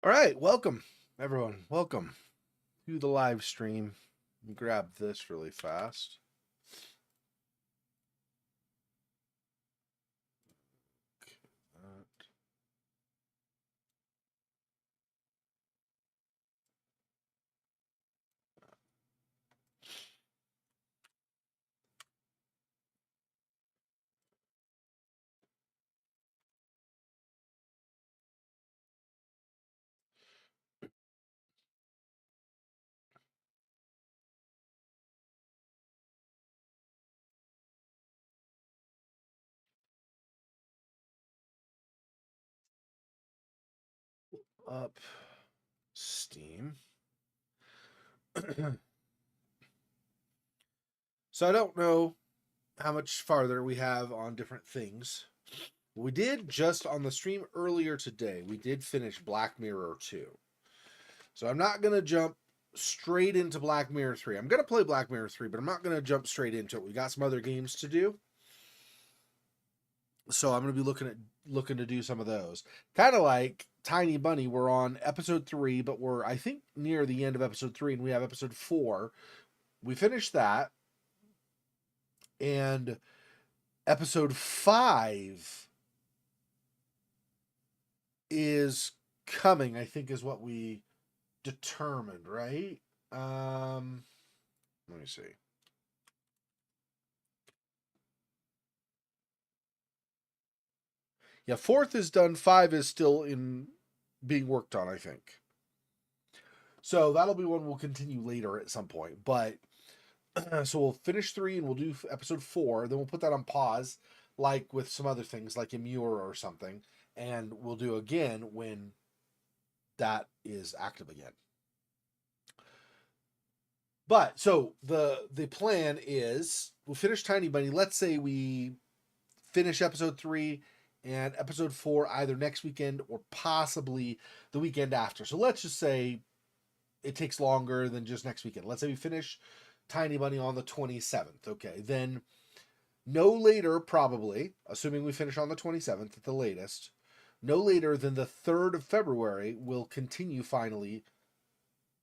All right, welcome everyone. Welcome to the live stream. Grab this really fast. Up Steam. So I don't know how much farther we have on different things. We did just on the stream earlier today. We did finish Black Mirror 2. So I'm not going to jump straight into Black Mirror 3. I'm going to play Black Mirror 3, but I'm not going to jump straight into it. We got some other games to do. So I'm going to be looking to do some of those. Kind of like Tiny Bunny, we're on episode 3, but we're I think near the end of episode 3 and we have episode 4. We finished that. And episode 5 is coming, I think is what we determined, right? Let me see. Yeah, 4th is done, 5 is still in being worked on, I think. So that'll be one we'll continue later at some point. But so we'll finish 3 and we'll do episode 4. Then we'll put that on pause, like with some other things, like Immure or something, and we'll do again when that is active again. But so the plan is we'll finish Tiny Bunny. Let's say we finish episode 3 and episode 4 either next weekend or possibly the weekend after. So let's just say it takes longer than just next weekend. Let's say we finish Tiny Bunny on the 27th. Okay, then no later, probably, assuming we finish on the 27th at the latest, no later than the 3rd of February, we'll continue finally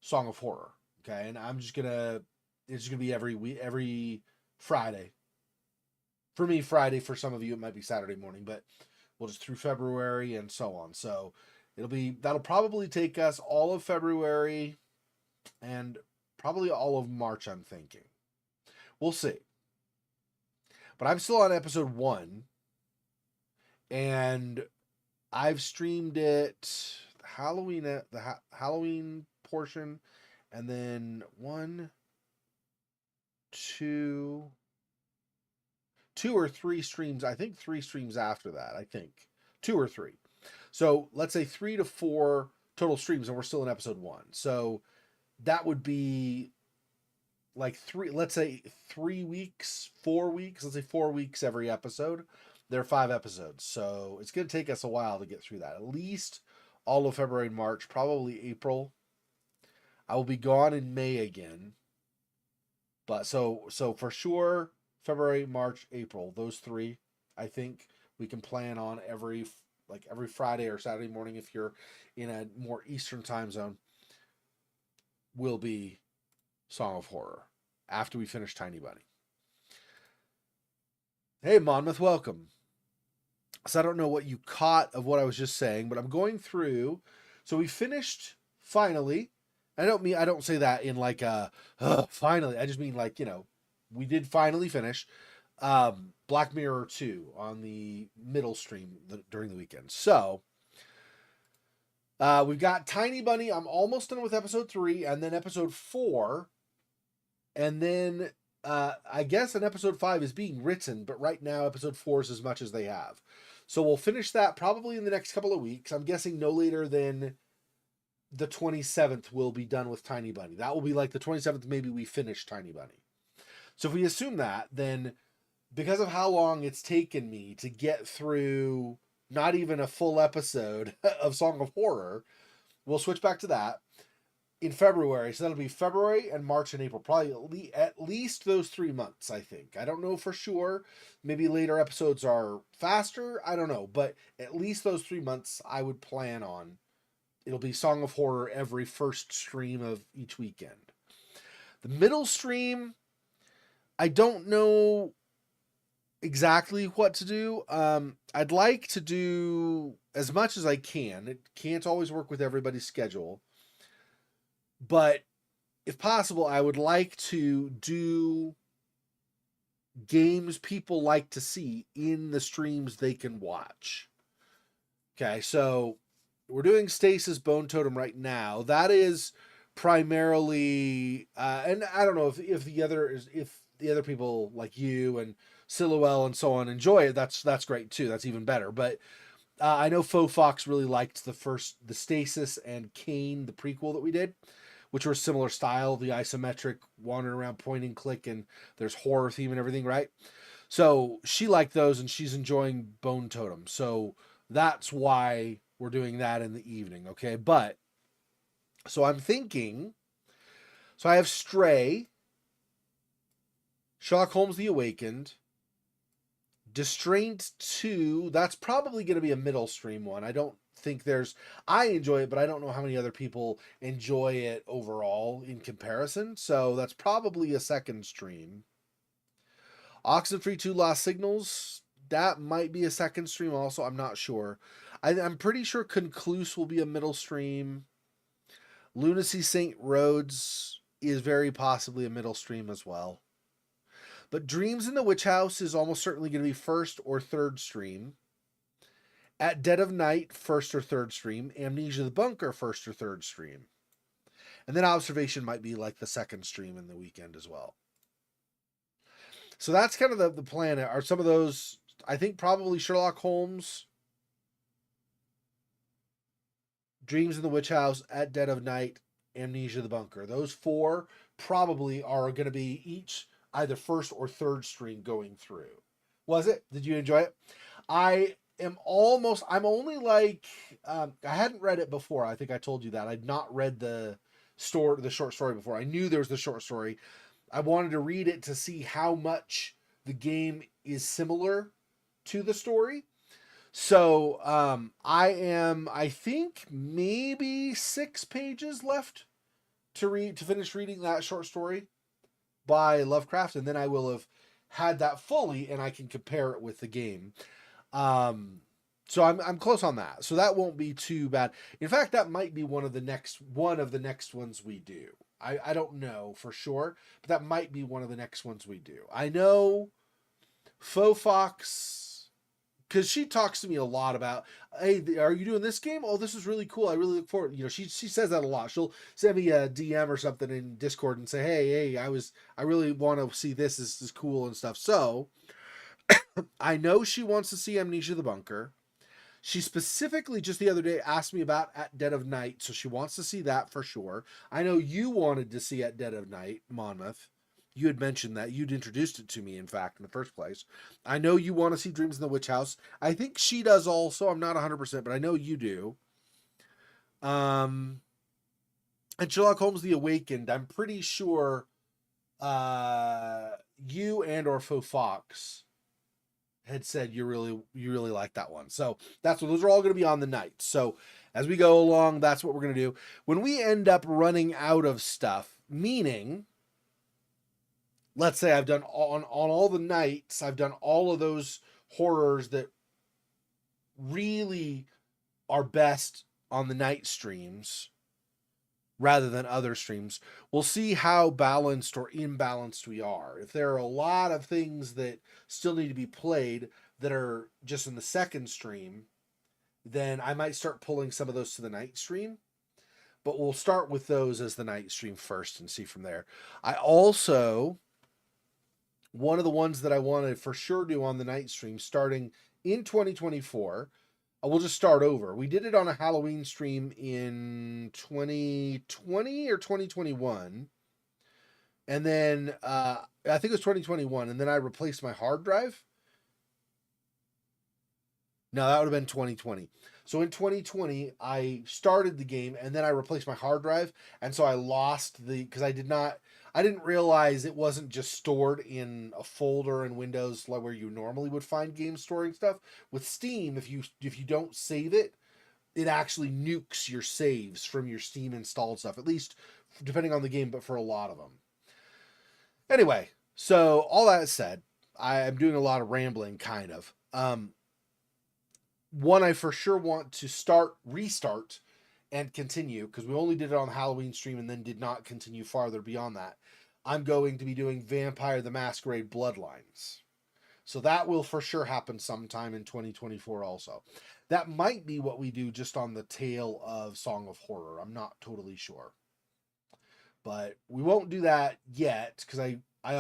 Song of Horror. Okay, and it's just gonna be every Friday. For me, Friday. For some of you, it might be Saturday morning, but we'll just through February and so on. So that'll probably take us all of February and probably all of March, I'm thinking. We'll see. But I'm still on episode 1, and I've streamed it Halloween portion, and then two two or three streams. I think 3 streams after that. I think 2 or 3. So let's say 3 to 4 total streams, and we're still in episode 1. So that would be like let's say 3 weeks, 4 weeks. Let's say 4 weeks every episode. There are 5 episodes, so it's going to take us a while to get through that. At least all of February and March, probably April. I will be gone in May again. But so for sure, February, March, April, those 3, I think we can plan on every Friday or Saturday morning if you're in a more Eastern time zone. Will be Song of Horror after we finish Tiny Bunny. Hey, Monmouth, welcome. So I don't know what you caught of what I was just saying, but I'm going through. So we finished finally. I don't say that in like finally. I just mean like, we did finally finish Black Mirror 2 on the middle stream during the weekend. So we've got Tiny Bunny. I'm almost done with episode 3 and then episode 4. And then I guess an episode 5 is being written, but right now episode 4 is as much as they have. So we'll finish that probably in the next couple of weeks. I'm guessing no later than the 27th we'll be done with Tiny Bunny. That will be like the 27th, maybe we finish Tiny Bunny. So if we assume that, then because of how long it's taken me to get through not even a full episode of Song of Horror, we'll switch back to that in February. So that'll be February and March and April. Probably at least those 3 months, I think. I don't know for sure. Maybe later episodes are faster. I don't know. But at least those 3 months I would plan on It'll be Song of Horror every first stream of each weekend. The middle stream, I don't know exactly what to do. I'd like to do as much as I can. It can't always work with everybody's schedule. But if possible, I would like to do games people like to see in the streams they can watch. Okay, so we're doing Stasis Bone Totem right now. That is primarily, and I don't know if the other people like you and Silhouette and so on enjoy it. That's great too. That's even better. But I know Faux Fox really liked the Stasis and Kane, the prequel that we did, which were similar style, the isometric wandering around point and click, and there's horror theme and everything, right? So she liked those, and she's enjoying Bone Totem. So that's why we're doing that in the evening, okay? But so I'm thinking, so I have Stray, Sherlock Holmes the Awakened, Distraint 2. That's probably going to be a middle stream one. I don't think I enjoy it, but I don't know how many other people enjoy it overall in comparison. So that's probably a second stream. Oxenfree 2 Lost Signals, that might be a second stream also. I'm not sure. I'm pretty sure Concluse will be a middle stream. Lunacy St. Rhodes is very possibly a middle stream as well. But Dreams in the Witch House is almost certainly going to be first or third stream. At Dead of Night, first or third stream. Amnesia the Bunker, first or third stream. And then Observation might be like the second stream in the weekend as well. So that's kind of the plan. Are some of those, I think probably Sherlock Holmes, Dreams in the Witch House, At Dead of Night, Amnesia the Bunker. Those four probably are going to be each either first or third stream going through. Was it? Did you enjoy it? I'm only like, I hadn't read it before. I think I told you that. I'd not read the short story before. I knew there was the short story. I wanted to read it to see how much the game is similar to the story. So I think maybe 6 pages left to finish reading that short story by Lovecraft, and then I will have had that fully, and I can compare it with the game. So I'm close on that. So that won't be too bad. In fact, that might be one of the next ones we do. I don't know for sure, but that might be one of the next ones we do. I know Faux Fox, because she talks to me a lot about, hey, are you doing this game? Oh, this is really cool. I really look forward. She says that a lot. She'll send me a DM or something in Discord and say, hey, I really want to see this. This is cool and stuff. So I know she wants to see Amnesia the Bunker. She specifically just the other day asked me about At Dead of Night, so she wants to see that for sure. I know you wanted to see At Dead of Night, Monmouth. You had mentioned that. You'd introduced it to me, in fact, in the first place. I know you want to see Dreams in the Witch House. I think she does also. I'm not 100%, but I know you do. And Sherlock Holmes the Awakened, I'm pretty sure you and or Faux Fox had said you really like that one. So those are all going to be on the night. So as we go along, that's what we're going to do. When we end up running out of stuff, meaning, let's say I've done on all the nights, I've done all of those horrors that really are best on the night streams rather than other streams. We'll see how balanced or imbalanced we are. If there are a lot of things that still need to be played that are just in the second stream, then I might start pulling some of those to the night stream. But we'll start with those as the night stream first and see from there. I also, one of the ones that I want to for sure do on the night stream starting in 2024, we'll just start over. We did it on a Halloween stream in 2020 or 2021. And then I think it was 2021. And then I replaced my hard drive. No, that would have been 2020. So in 2020, I started the game and then I replaced my hard drive. And so I lost because I didn't realize it wasn't just stored in a folder in Windows like where you normally would find game storing stuff. With Steam, if you don't save it, it actually nukes your saves from your Steam installed stuff, at least depending on the game, but for a lot of them. Anyway, so all that said, I am doing a lot of rambling, kind of. One I for sure want to restart, and continue, because we only did it on the Halloween stream and then did not continue farther beyond that. I'm going to be doing Vampire the Masquerade Bloodlines. So that will for sure happen sometime in 2024 also. That might be what we do just on the tail of Song of Horror. I'm not totally sure. But we won't do that yet, because I had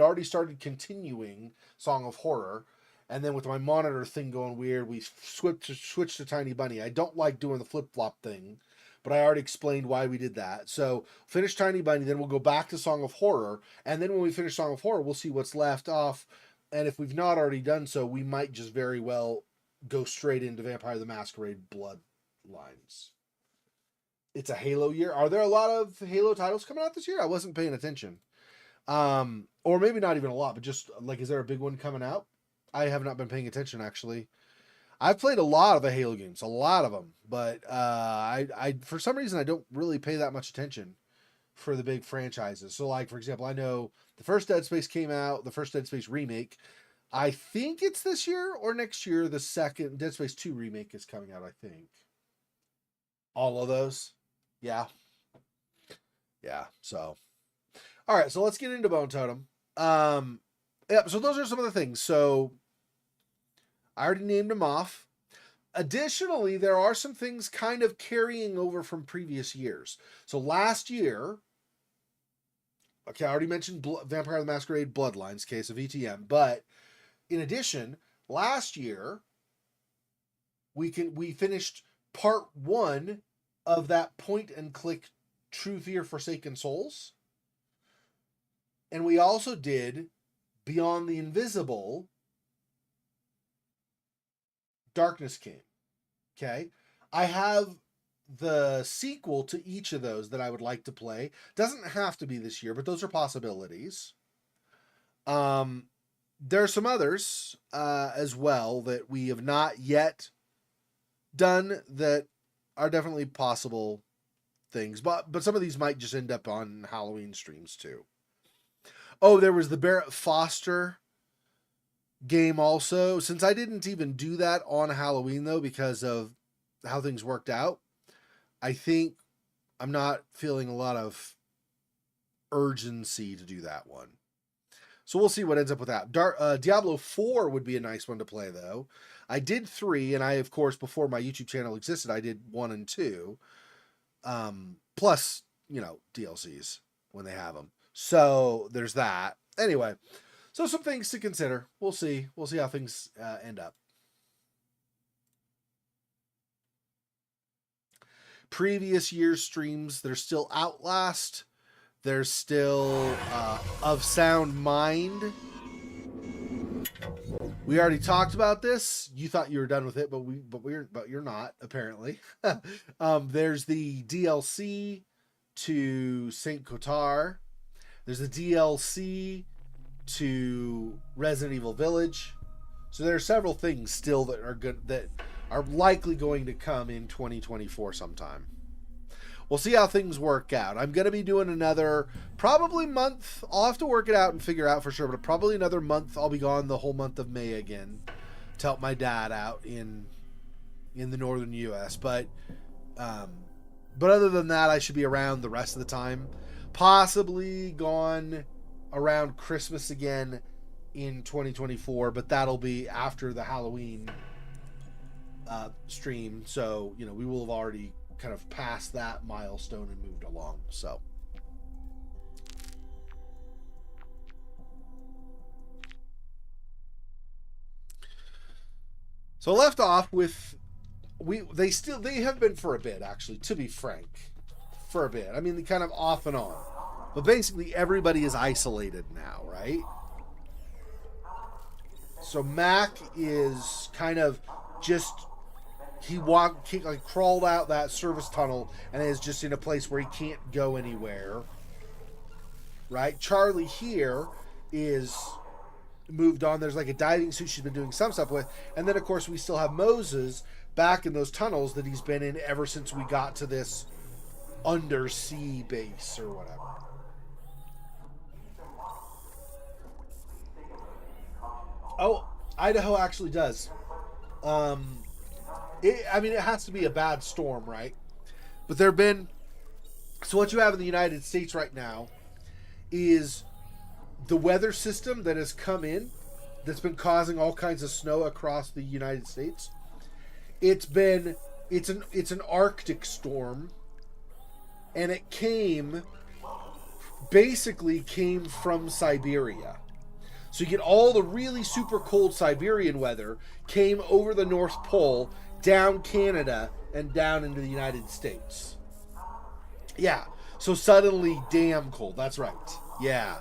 already started continuing Song of Horror. And then with my monitor thing going weird, we switched to Tiny Bunny. I don't like doing the flip-flop thing, but I already explained why we did that. So finish Tiny Bunny, then we'll go back to Song of Horror. And then when we finish Song of Horror, we'll see what's left off. And if we've not already done so, we might just very well go straight into Vampire the Masquerade Bloodlines. It's a Halo year. Are there a lot of Halo titles coming out this year? I wasn't paying attention. Or maybe not even a lot, but just like, is there a big one coming out? I have not been paying attention, actually. I've played a lot of the Halo games, a lot of them, but I for some reason I don't really pay that much attention for the big franchises. So, like, for example, I know the first Dead Space came out, the first Dead Space remake. I think it's this year or next year. The second Dead Space 2 remake is coming out, I think. All of those, yeah. So, all right, so let's get into Bone Totem. Yeah, so those are some of the things. So I already named them off. Additionally, there are some things kind of carrying over from previous years. So last year, okay, I already mentioned Vampire the Masquerade Bloodlines, case of ETM, but in addition, last year we finished part 1 of that point and click True Fear Forsaken Souls. And we also did Beyond the Invisible Darkness King. Okay. I have the sequel to each of those that I would like to play. Doesn't have to be this year, but those are possibilities. There are some others as well that we have not yet done that are definitely possible things, but some of these might just end up on Halloween streams too. Oh, there was the Barrett Foster game also. Since I didn't even do that on Halloween, though, because of how things worked out, I think I'm not feeling a lot of urgency to do that one. So we'll see what ends up with that. Diablo 4 would be a nice one to play, though. I did 3, and I, of course, before my YouTube channel existed, I did 1 and 2. Plus, DLCs when they have them. So there's that. Anyway, so some things to consider. We'll see. We'll see how things end up. Previous year's streams, there's still Outlast. There's still Of Sound Mind. We already talked about this. You thought you were done with it, but you're not, apparently. There's the DLC to Saint Kotar. There's a DLC to Resident Evil Village. So there are several things still that are good, that are likely going to come in 2024 sometime. We'll see how things work out. I'm going to be doing another probably month. I'll have to work it out and figure out for sure, but probably another month. I'll be gone the whole month of May again to help my dad out in the northern U.S. But other than that, I should be around the rest of the time. Possibly gone around Christmas again in 2024, but that'll be after the Halloween stream. So, we will have already kind of passed that milestone and moved along. So left off with they have been for a bit, actually, to be frank. For a bit. I mean, kind of off and on. But basically, everybody is isolated now, right? So Mac is kind of just... He crawled out that service tunnel and is just in a place where he can't go anywhere. Right? Charlie here is moved on. There's like a diving suit she's been doing some stuff with. And then, of course, we still have Moses, back in those tunnels that he's been in ever since we got to this undersea base or whatever. Oh, Idaho actually does. It has to be a bad storm, right? But there have been... So what you have in the United States right now is the weather system that has come in that's been causing all kinds of snow across the United States. It's an Arctic storm, and it came from Siberia. So you get all the really super cold Siberian weather came over the North Pole, down Canada, and down into the United States. Yeah. So suddenly damn cold. That's right. Yeah.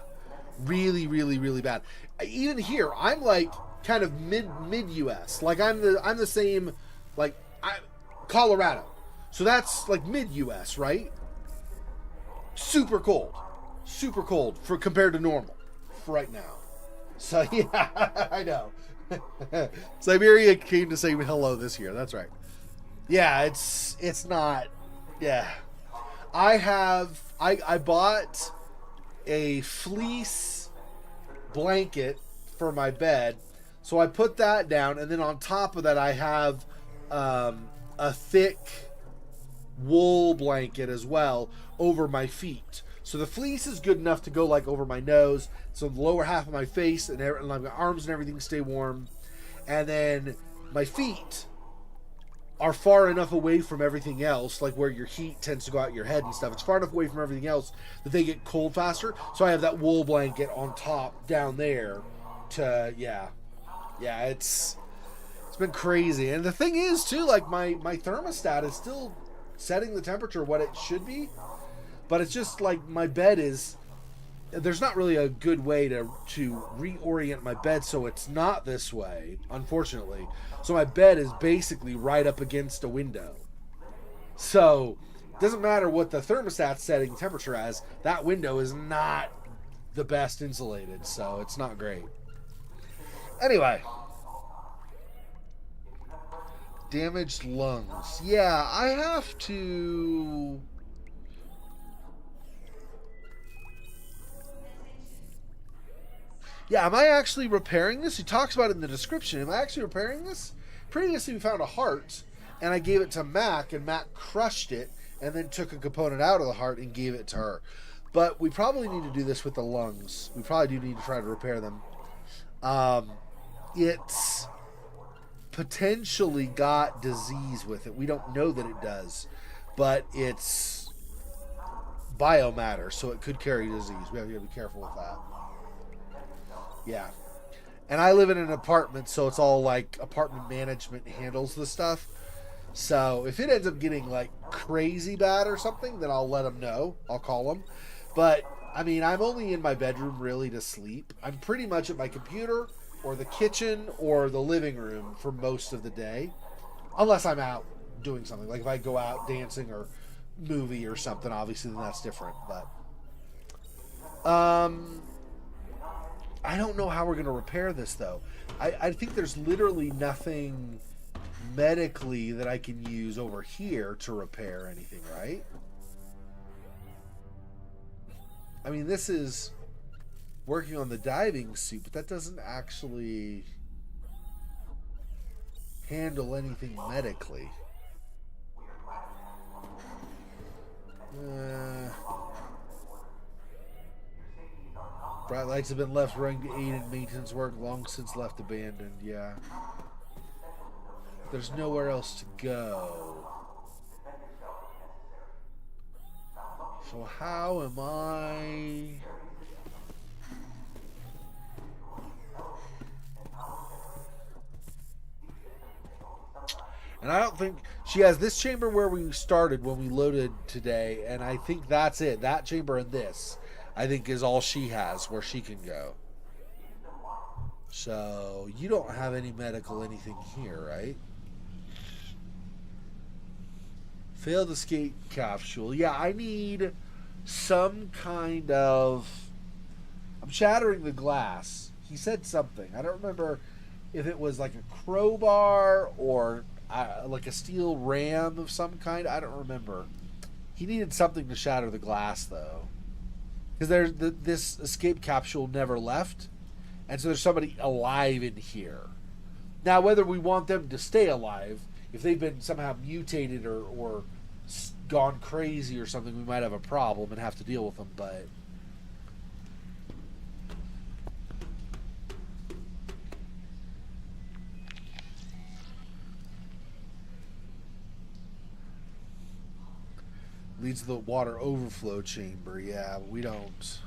Really, really, really bad. Even here, I'm like kind of mid US. Like I'm the same, like Colorado. So that's like mid US, right? Super cold for compared to normal for right now. So yeah, I know. Siberia came to say hello this year. That's right. Yeah, it's not. Yeah, I bought a fleece blanket for my bed, so I put that down, and then on top of that I have a thick wool blanket as well over my feet. So the fleece is good enough to go like over my nose, so the lower half of my face and my arms and everything stay warm, and then my feet are far enough away from everything else, like where your heat tends to go out your head and stuff. It's far enough away from everything else that they get cold faster. So I have that wool blanket on top down there to it's been crazy. And the thing is too, like my thermostat is still setting the temperature what it should be, but it's just like my bed is, there's not really a good way to reorient my bed so it's not this way, unfortunately. So my bed is basically right up against a window. So it doesn't matter what the thermostat's setting temperature as, that window is not the best insulated, so it's not great. Anyway. Damaged lungs. Yeah, I have to... Yeah, am I actually repairing this? He talks about it in the description. Am I actually repairing this? Previously, we found a heart, and I gave it to Mac, and Mac crushed it, and then took a component out of the heart and gave it to her. But we probably need to do this with the lungs. We probably do need to try to repair them. It's potentially got disease with it. We don't know that it does, but it's biomatter, so it could carry disease. We have to be careful with that. Yeah. And I live in an apartment, so it's all like apartment management handles the stuff. So if it ends up getting like crazy bad or something, then I'll let them know. I'll call them. But I mean, I'm only in my bedroom really to sleep. I'm pretty much at my computer or the kitchen or the living room for most of the day. Unless I'm out doing something. Like if I go out dancing or movie or something, obviously then that's different. But I don't know how we're going to repair this, though. I think there's literally nothing medically that I can use over here to repair anything, right? I mean, this is working on the diving suit, but that doesn't actually handle anything medically. Bright lights have been left running to aid in maintenance work, long since left abandoned. Yeah. There's nowhere else to go. So how am I... And I don't think... She has this chamber where we started when we loaded today, and I think that's it. That chamber and this, I think, is all she has where she can go. So, you don't have any medical anything here, right? Failed escape capsule. Yeah, I need some kind of... I'm shattering the glass. He said something. I don't remember if it was like a crowbar or like a steel ram of some kind. I don't remember. He needed something to shatter the glass, though, because this escape capsule never left, and so there's somebody alive in here. Now, whether we want them to stay alive, if they've been somehow mutated or gone crazy or something, we might have a problem and have to deal with them, but... Leads to the water overflow chamber. Yeah, but we don't.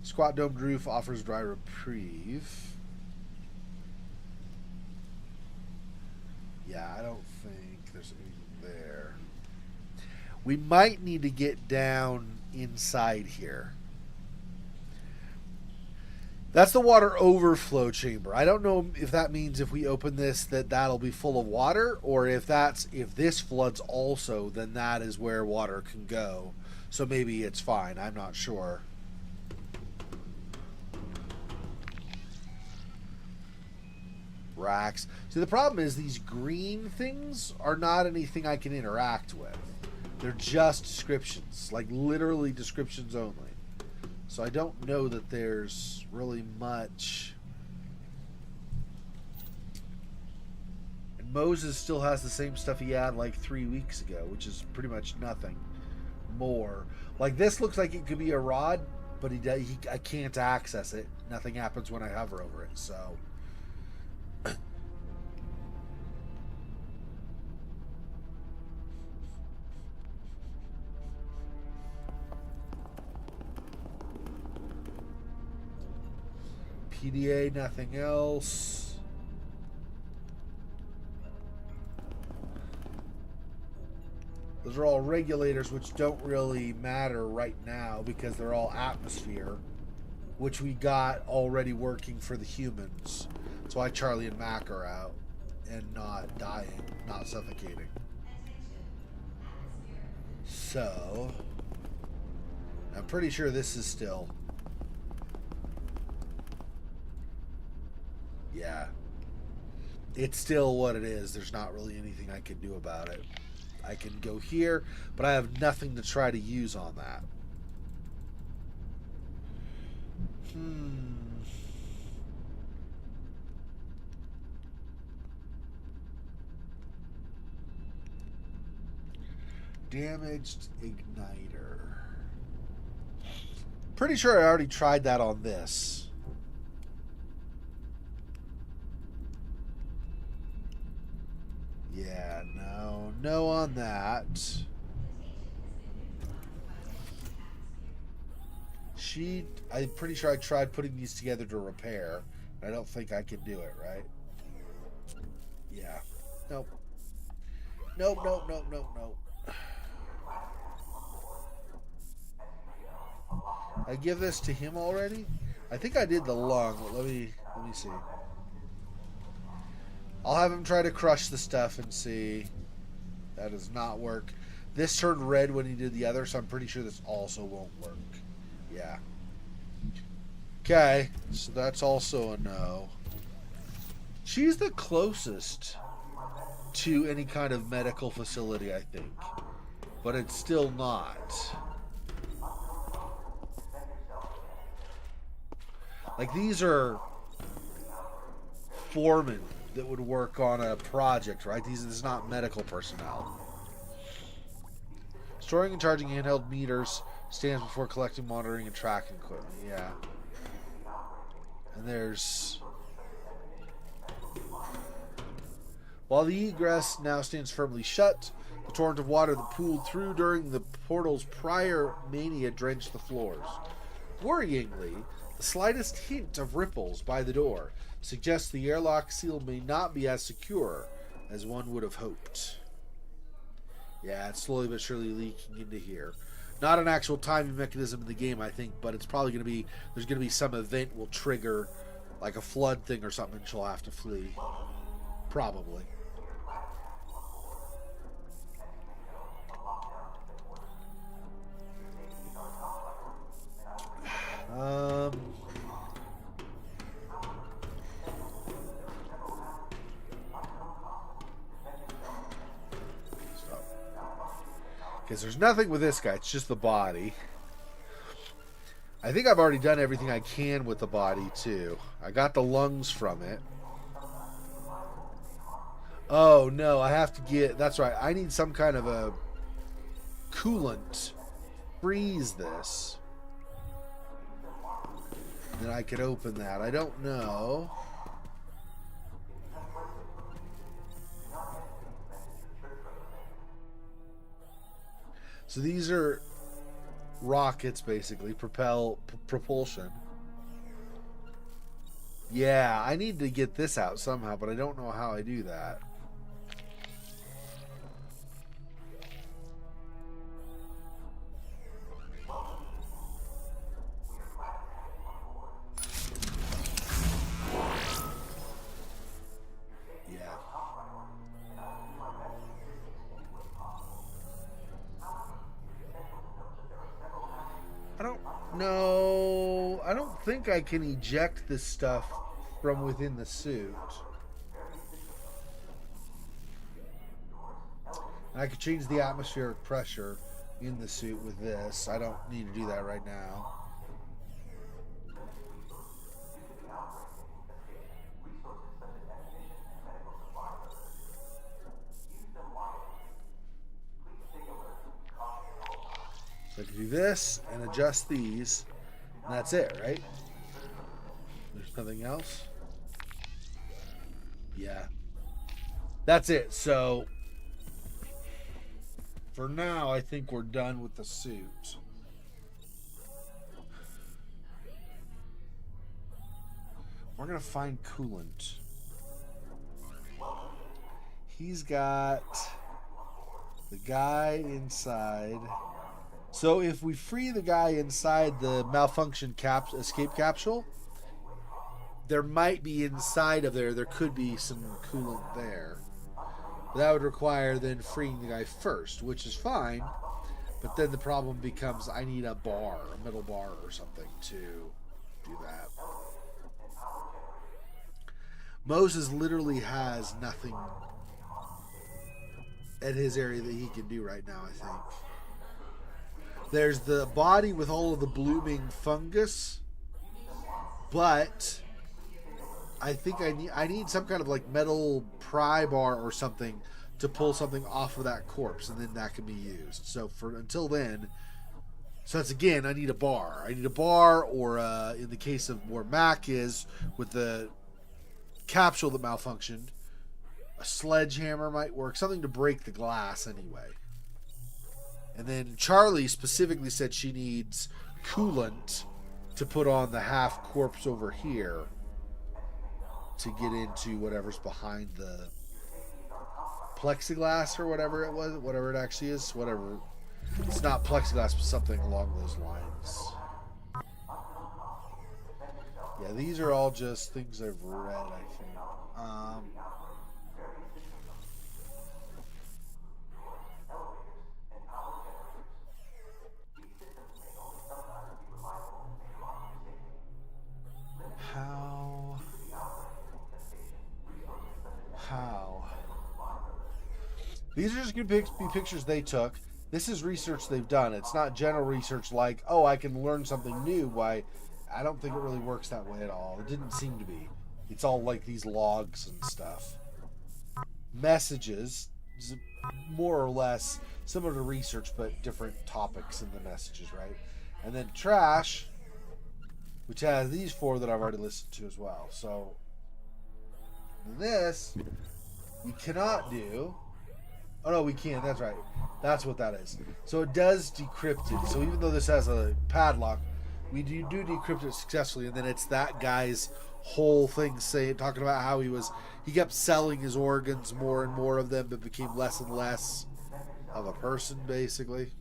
Squat domed roof offers dry reprieve. Yeah, I don't think there's anything there. We might need to get down inside here. That's the water overflow chamber. I don't know if that means if we open this that'll be full of water, or if this floods also, then that is where water can go. So maybe it's fine. I'm not sure. Racks. See, the problem is these green things are not anything I can interact with. They're just descriptions, like literally descriptions only. So I don't know that there's really much. And Moses still has the same stuff he had like 3 weeks ago, which is pretty much nothing more. Like this looks like it could be a rod, but I can't access it. Nothing happens when I hover over it, so... PDA, nothing else. Those are all regulators, which don't really matter right now because they're all atmosphere, which we got already working for the humans. That's why Charlie and Mac are out and not dying, not suffocating. So, I'm pretty sure this is still... Yeah. It's still what it is. There's not really anything I can do about it. I can go here, but I have nothing to try to use on that. Damaged igniter. Pretty sure I already tried that on this. Yeah, no on that. I'm pretty sure I tried putting these together to repair. I don't think I can do it, right? Yeah. Nope. Nope. I give this to him already? I think I did the lung, but let me see. I'll have him try to crush the stuff and see. That does not work. This turned red when he did the other, so I'm pretty sure this also won't work. Yeah. Okay, so that's also a no. She's the closest to any kind of medical facility, I think. But it's still not. Like, these are foremen that would work on a project, right? This is not medical personnel. Storing and charging handheld meters stands before collecting, monitoring, and tracking equipment. Yeah. And there's... While the egress now stands firmly shut, the torrent of water that pooled through during the portal's prior mania drenched the floors. Worryingly, the slightest hint of ripples by the door suggests the airlock seal may not be as secure as one would have hoped. Yeah, it's slowly but surely leaking into here. Not an actual timing mechanism in the game, I think, but it's probably going to be... There's going to be some event will trigger, like a flood thing or something, and she'll have to flee. Probably. Because there's nothing with this guy. It's just the body. I think I've already done everything I can with the body, too. I got the lungs from it. Oh, no. I have to get... That's right. I need some kind of a coolant. Freeze this. Then I could open that. I don't know. So these are rockets, basically. Propulsion. Yeah, I need to get this out somehow, but I don't know how I do that. No, I don't think I can eject this stuff from within the suit. I could change the atmospheric pressure in the suit with this. I don't need to do that right now. So I can do this and adjust these, and that's it, right? There's nothing else? Yeah. That's it. So, for now, I think we're done with the suit. We're going to find coolant. He's got the guy inside... So if we free the guy inside the malfunction escape capsule, there might be inside of there could be some coolant there. But that would require then freeing the guy first, which is fine. But then the problem becomes I need a bar, a metal bar or something to do that. Moses literally has nothing at his area that he can do right now, I think. There's the body with all of the blooming fungus, but I think I need some kind of like metal pry bar or something to pull something off of that corpse, and then that can be used. So until then, so that's again, I need a bar. I need a bar, or in the case of where Mac is with the capsule that malfunctioned, a sledgehammer might work. Something to break the glass anyway. And then Charlie specifically said she needs coolant to put on the half corpse over here to get into whatever's behind the plexiglass or whatever it was, whatever it actually is, whatever. It's not plexiglass, but something along those lines. Yeah, these are all just things I've read, I think. How? These are just going to be pictures they took. This is research they've done. It's not general research like, oh, I can learn something new. Why? I don't think it really works that way at all. It didn't seem to be. It's all like these logs and stuff. Messages, more or less similar to research, but different topics in the messages, right? And then trash, which has these four that I've already listened to as well. So this we cannot do. Oh no, we can. That's right. That's what that is. So it does decrypt it. So even though this has a padlock, we do decrypt it successfully, and then it's that guy's whole thing talking about how he kept selling his organs, more and more of them, but became less and less of a person, basically.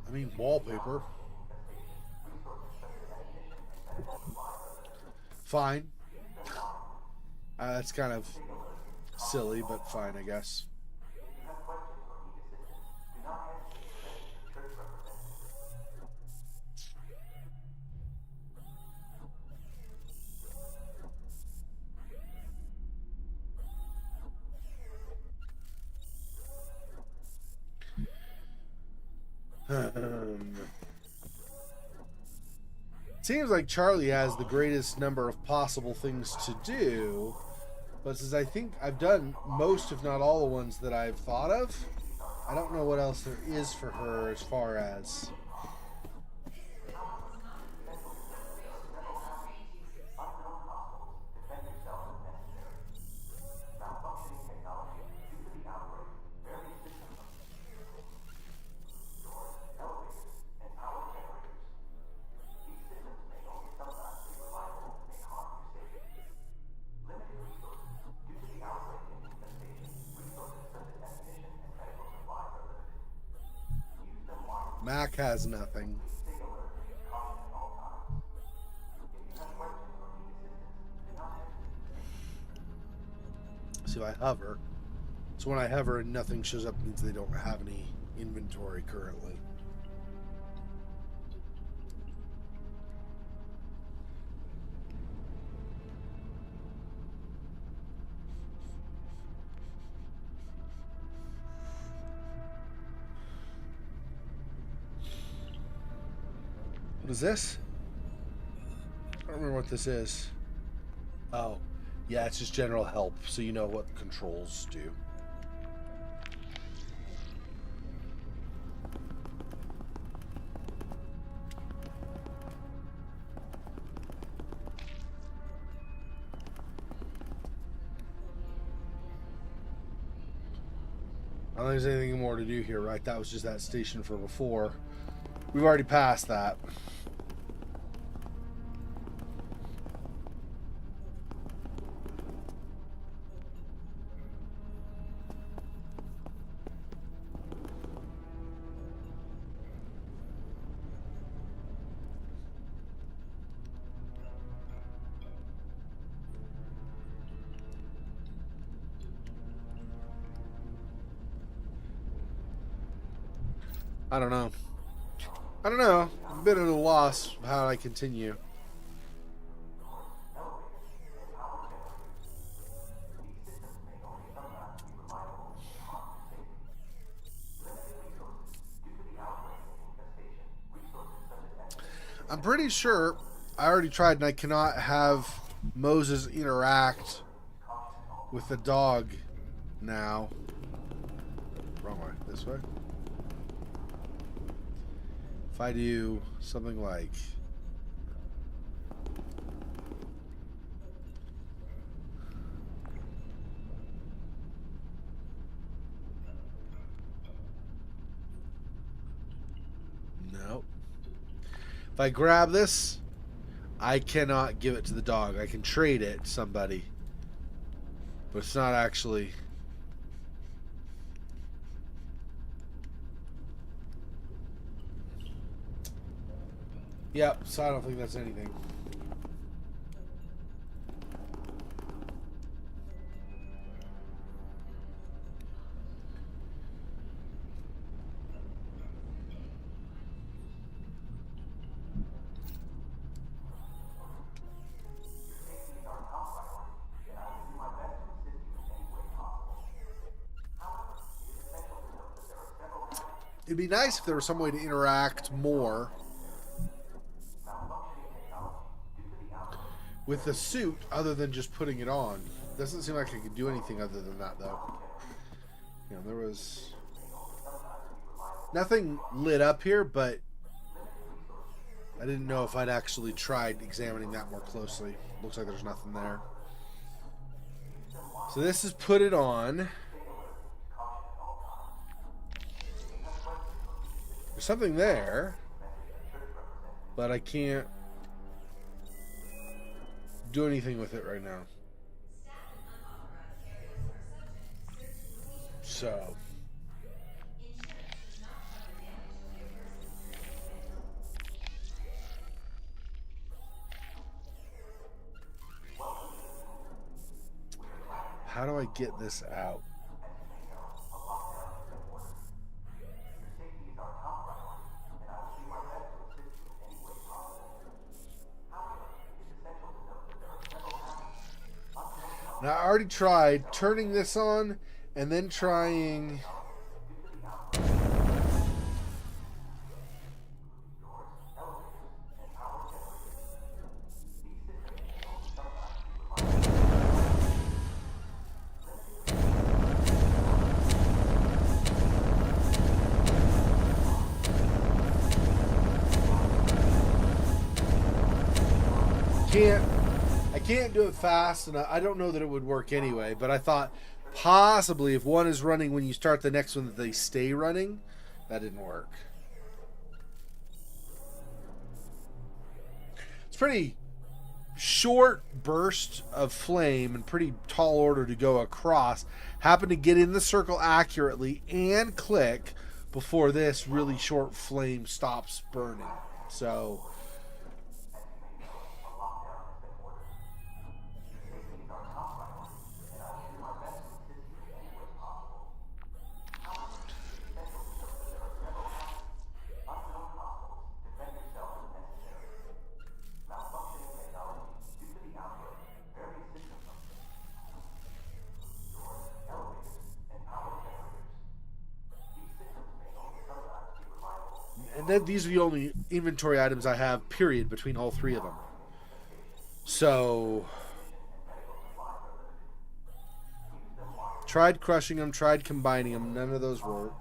I mean, wallpaper. Fine. That's kind of silly, but fine, I guess. Seems like Charlie has the greatest number of possible things to do, but since I think I've done most, if not all, the ones that I've thought of, I don't know what else there is for her as far as... Mac has nothing. See, if I hover. So when I hover and nothing shows up, it means they don't have any inventory currently. What is this? I don't remember what this is. Oh, yeah, it's just general help, so you know what the controls do. I don't think there's anything more to do here, right? That was just that station for before. We've already passed that. I don't know. I'm a bit at a loss of how I continue. I'm pretty sure I already tried and I cannot have Moses interact with the dog now. Wrong way. This way? If I do something like... No. If I grab this, I cannot give it to the dog. I can trade it to somebody. But it's not actually... Yep, so I don't think that's anything. It'd be nice if there was some way to interact more with the suit other than just putting it on. Doesn't seem like I could do anything other than that, though. You know, there was nothing lit up here, but I didn't know if I'd actually tried examining that more closely. Looks like there's nothing there. So this is put it on. There's something there, but I can't do anything with it right now. So how do I get this out? Now, I already tried turning this on and then trying I can't do it fast, and I don't know that it would work anyway, but I thought possibly if one is running when you start the next one that they stay running. That didn't work. It's pretty short burst of flame and pretty tall order to go across. Happen to get in the circle accurately and click before this really short flame stops burning. So and then these are the only inventory items I have, period, between all three of them. So tried crushing them, tried combining them, none of those work.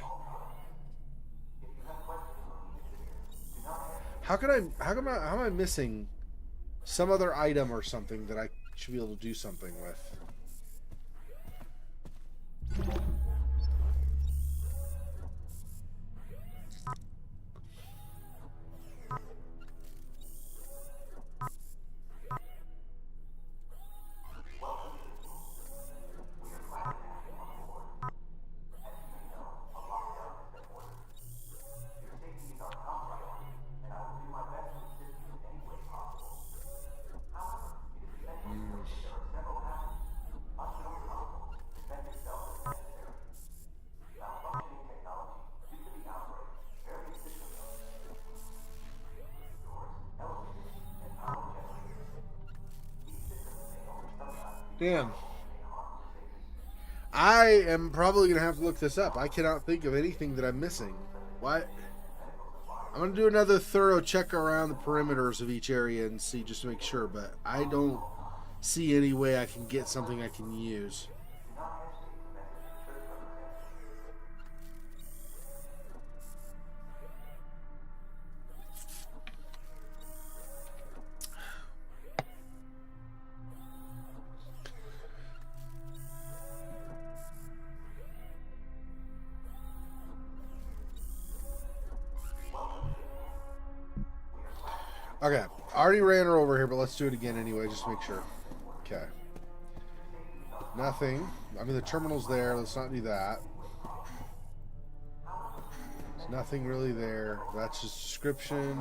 How am I missing some other item or something that I should be able to do something with? Damn. I am probably going to have to look this up. I cannot think of anything that I'm missing. What? I'm going to do another thorough check around the perimeters of each area and see just to make sure, but I don't see any way I can get something I can use. Okay, I already ran her over here, but let's do it again anyway, just to make sure. Okay. Nothing. I mean, the terminal's there. Let's not do that. There's nothing really there. That's just description.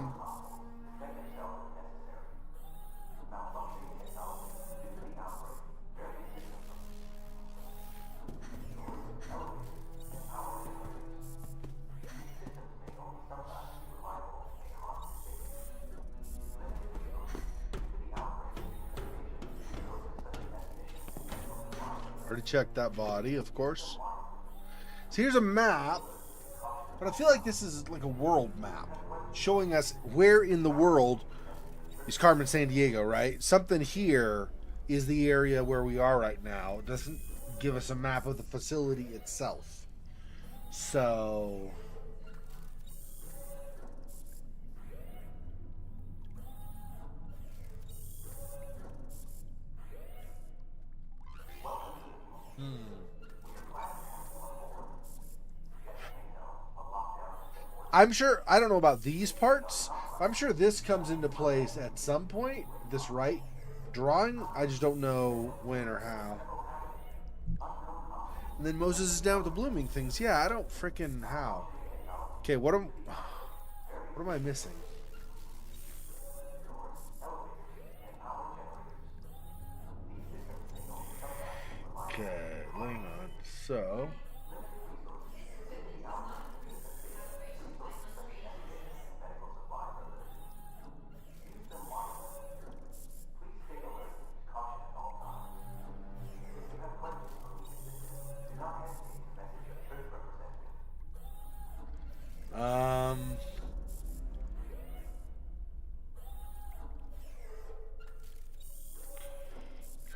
Already checked that body, of course. So here's a map, but I feel like this is like a world map showing us where in the world is Carmen Sandiego, right? Something here is the area where we are right now. It doesn't give us a map of the facility itself. So I'm sure, I don't know about these parts. I'm sure this comes into place at some point, this right drawing. I just don't know when or how. And then Moses is down with the blooming things. Yeah, I don't freaking how. Okay, what am I missing? Okay, hang on. So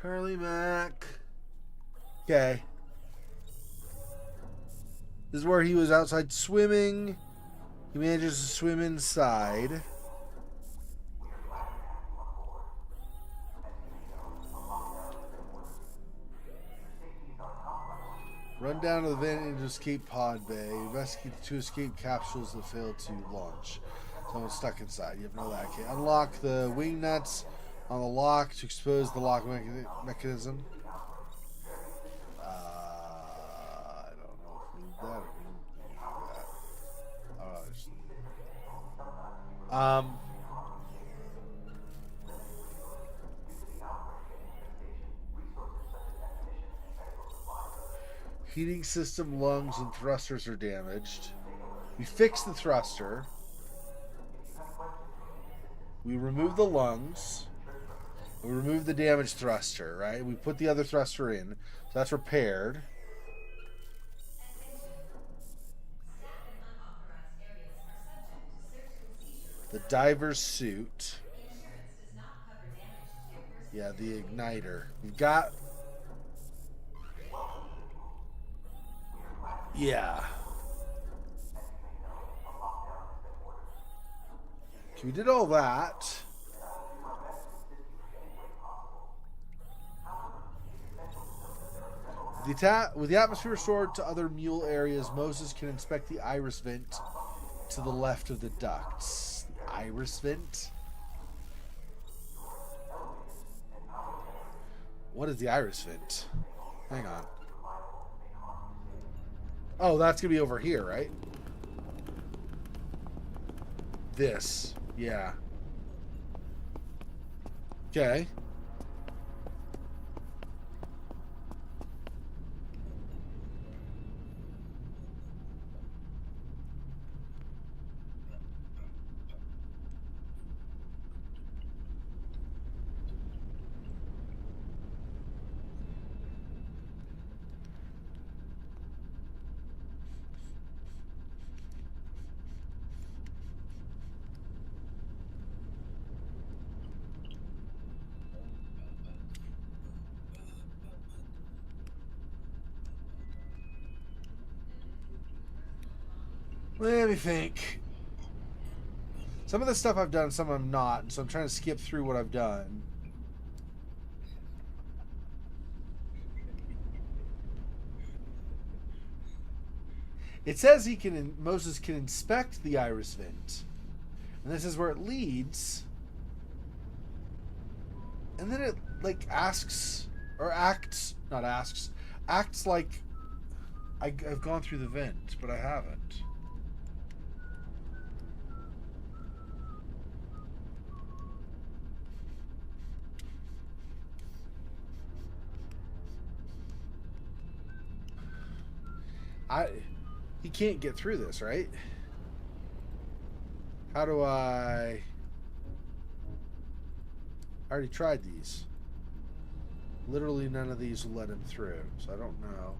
Carly Mack. Okay. This is where he was outside swimming. He manages to swim inside. Run down to the vent into escape pod bay. Investigate the 2 escape capsules that failed to launch. Someone's stuck inside. You have no that. Okay. Unlock the wing nuts on the lock to expose the lock mechanism. I don't know if we need that or we need that. Heating system, lungs, and thrusters are damaged. We fix the thruster. We remove the lungs. We remove the damaged thruster, right? We put the other thruster in. So that's repaired. The diver's suit. Yeah, the igniter. We've got... Yeah. Okay, we did all that. With the atmosphere restored to other mule areas, Moses can inspect the iris vent to the left of the ducts. The iris vent? What is the iris vent? Hang on. Oh, that's going to be over here, right? This. Yeah. Okay. Let me think. Some of the stuff I've done, some I'm not, so I'm trying to skip through what I've done. It says Moses can inspect the iris vent. And this is where it leads. And then it like acts like I've gone through the vent, but I haven't. He can't get through this, right? How do I already tried these. Literally none of these will let him through, so I don't know.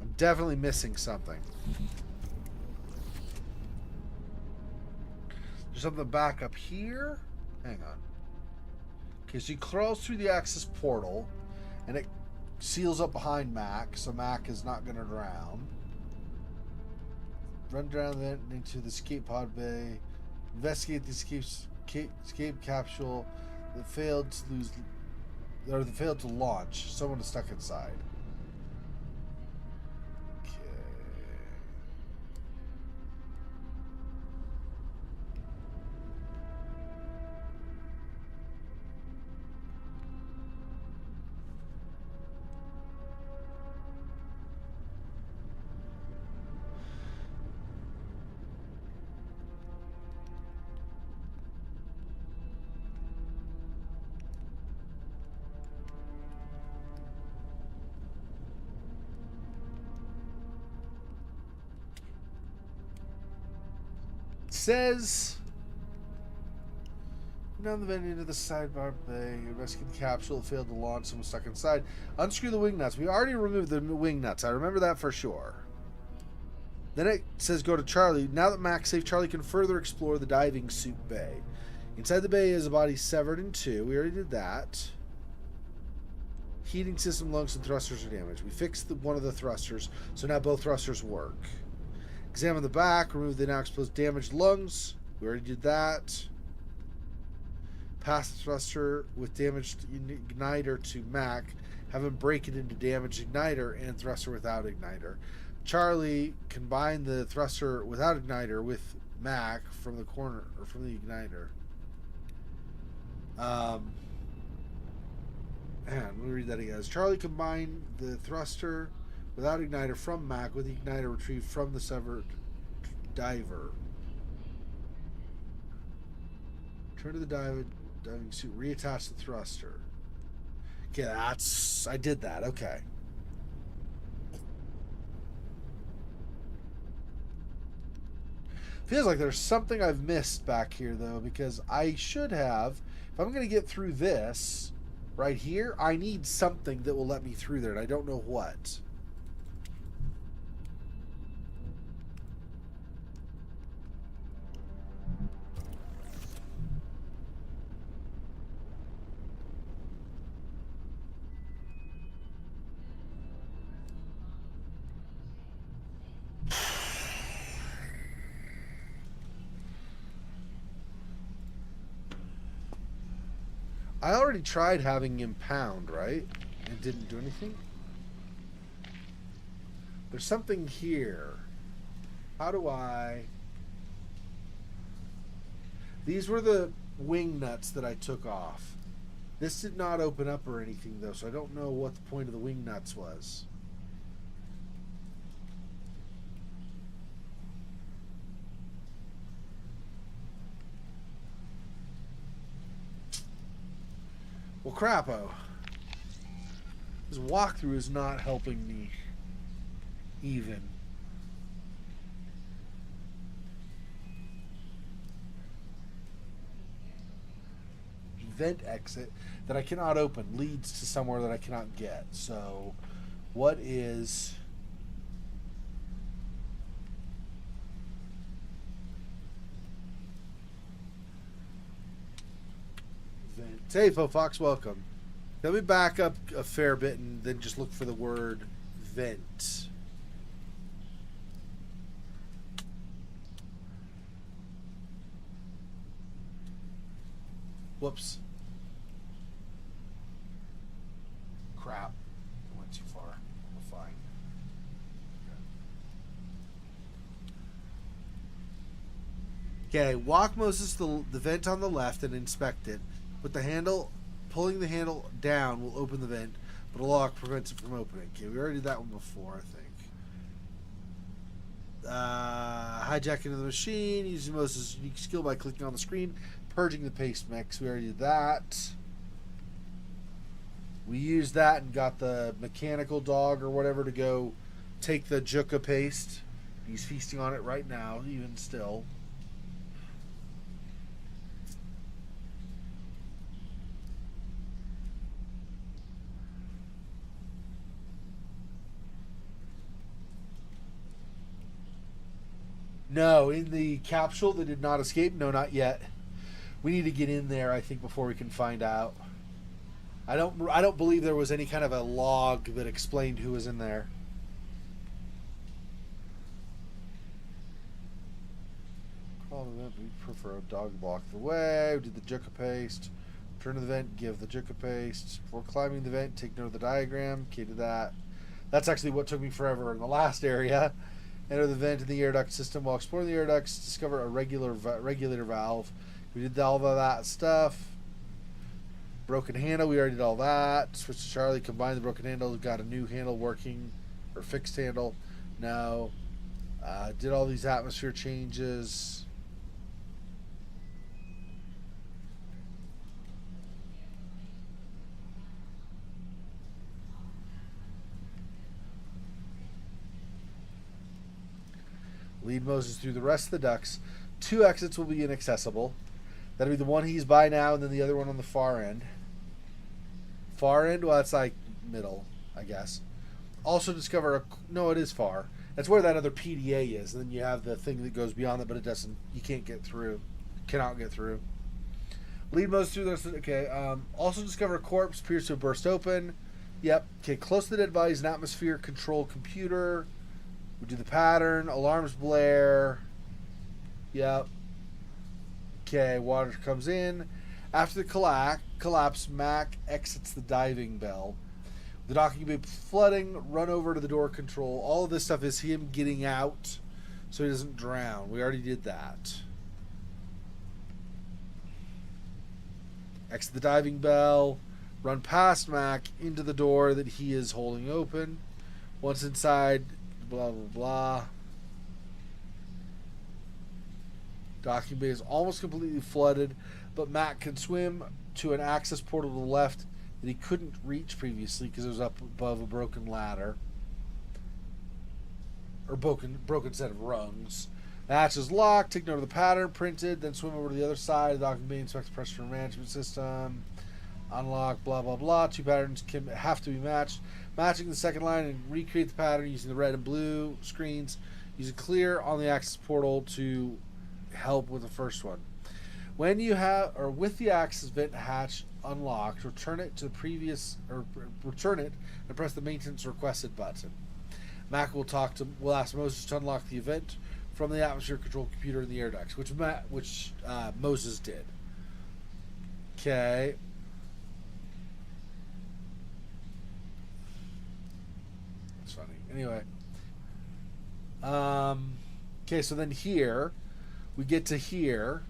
I'm definitely missing something. There's something back up here. Hang on. Okay, so he crawls through the access portal, and it seals up behind Mac, so Mac is not going to drown. Run down then into the escape pod bay. Investigate the escape capsule that failed to launch. Someone is stuck inside. Says down the vent into the sidebar bay. Rescue the capsule. Failed to launch. Someone stuck inside. Unscrew the wing nuts. We already removed the wing nuts. I remember that for sure. Then it says go to Charlie. Now that Mac's safe, Charlie can further explore the diving suit bay. Inside the bay is a body severed in two. We already did that. Heating system, lungs, and thrusters are damaged. We fixed one of the thrusters, so now both thrusters work. Examine the back, remove the now exposed damaged lungs. We already did that. Pass the thruster with damaged igniter to Mac. Have him break it into damaged igniter and thruster without igniter. Charlie, combine the thruster without igniter with Mac from the corner or from the igniter. Let me read that again. Charlie, combine the thruster without igniter from Mac with the igniter retrieved from the severed diver. Turn to the diving suit. Reattach the thruster. Okay, I did that. Okay. Feels like there's something I've missed back here, though, because I should have, if I'm going to get through this right here, I need something that will let me through there, and I don't know what. I already tried having him pound, right? It didn't do anything? There's something here. How do I... These were the wing nuts that I took off. This did not open up or anything, though, so I don't know what the point of the wing nuts was. Well, crapo. This walkthrough is not helping me even. Vent exit that I cannot open leads to somewhere that I cannot get. So, what is... Hey, Fox, welcome. Let me back up a fair bit and then just look for the word vent. Whoops. Crap. I went too far. We're fine. Okay, walk Moses to the vent on the left and inspect it. With the handle, pulling the handle down will open the vent, but a lock prevents it from opening. Okay, we already did that one before, I think. Hijacking the machine, using Moses' unique skill by clicking on the screen, purging the paste mix. We already did that. We used that and got the mechanical dog or whatever to go take the Juka paste. He's feasting on it right now, even still. No, in the capsule that did not escape. No, not yet. We need to get in there, I think, before we can find out. I don't believe there was any kind of a log that explained who was in there. Call the vent. We prefer a dog block the way. We did the Juka paste. Turn to the vent. Give the Juka paste. Before climbing the vent, take note of the diagram. Okay, to that. That's actually what took me forever in the last area. Enter the vent in the air duct system. While exploring the air ducts, discover a regulator valve. We did all of that stuff. Broken handle, we already did all that. Switch to Charlie, combine the broken handle. Got a new handle working, or fixed handle. No. Did all these atmosphere changes. Lead Moses through the rest of the ducts. 2 exits will be inaccessible. That'll be the one he's by now, and then the other one on the far end. Far end? Well, that's like middle, I guess. Also discover no, it is far. That's where that other PDA is. And then you have the thing that goes beyond it, but it doesn't. You can't get through. Cannot get through. Lead Moses through this. Okay. Also discover a corpse appears to have burst open. Yep. Okay. Close to the dead bodies, an atmosphere control computer. We do the pattern. Alarms blare. Yep. Okay, water comes in. After the collapse, Mac exits the diving bell. The docking bay flooding, run over to the door control. All of this stuff is him getting out so he doesn't drown. We already did that. Exit the diving bell, run past Mac into the door that he is holding open. Once inside, blah, blah, blah. Docking bay is almost completely flooded, but Mac can swim to an access portal to the left that he couldn't reach previously because it was up above a broken ladder. Or broken set of rungs. The hatch is locked. Take note of the pattern printed. Then swim over to the other side. The docking bay inspects the pressure management system. Unlock, blah, blah, blah. Two patterns have to be matched. Matching the second line and recreate the pattern using the red and blue screens. Use a clear on the access portal to help with the first one. When you have, or with the access vent hatch unlocked, return it to the previous, or return it and press the maintenance requested button. Mac will ask Moses to unlock the event from the atmosphere control computer in the air ducts, which Moses did. Okay. That's funny. Anyway. Okay, so then here, we get to here.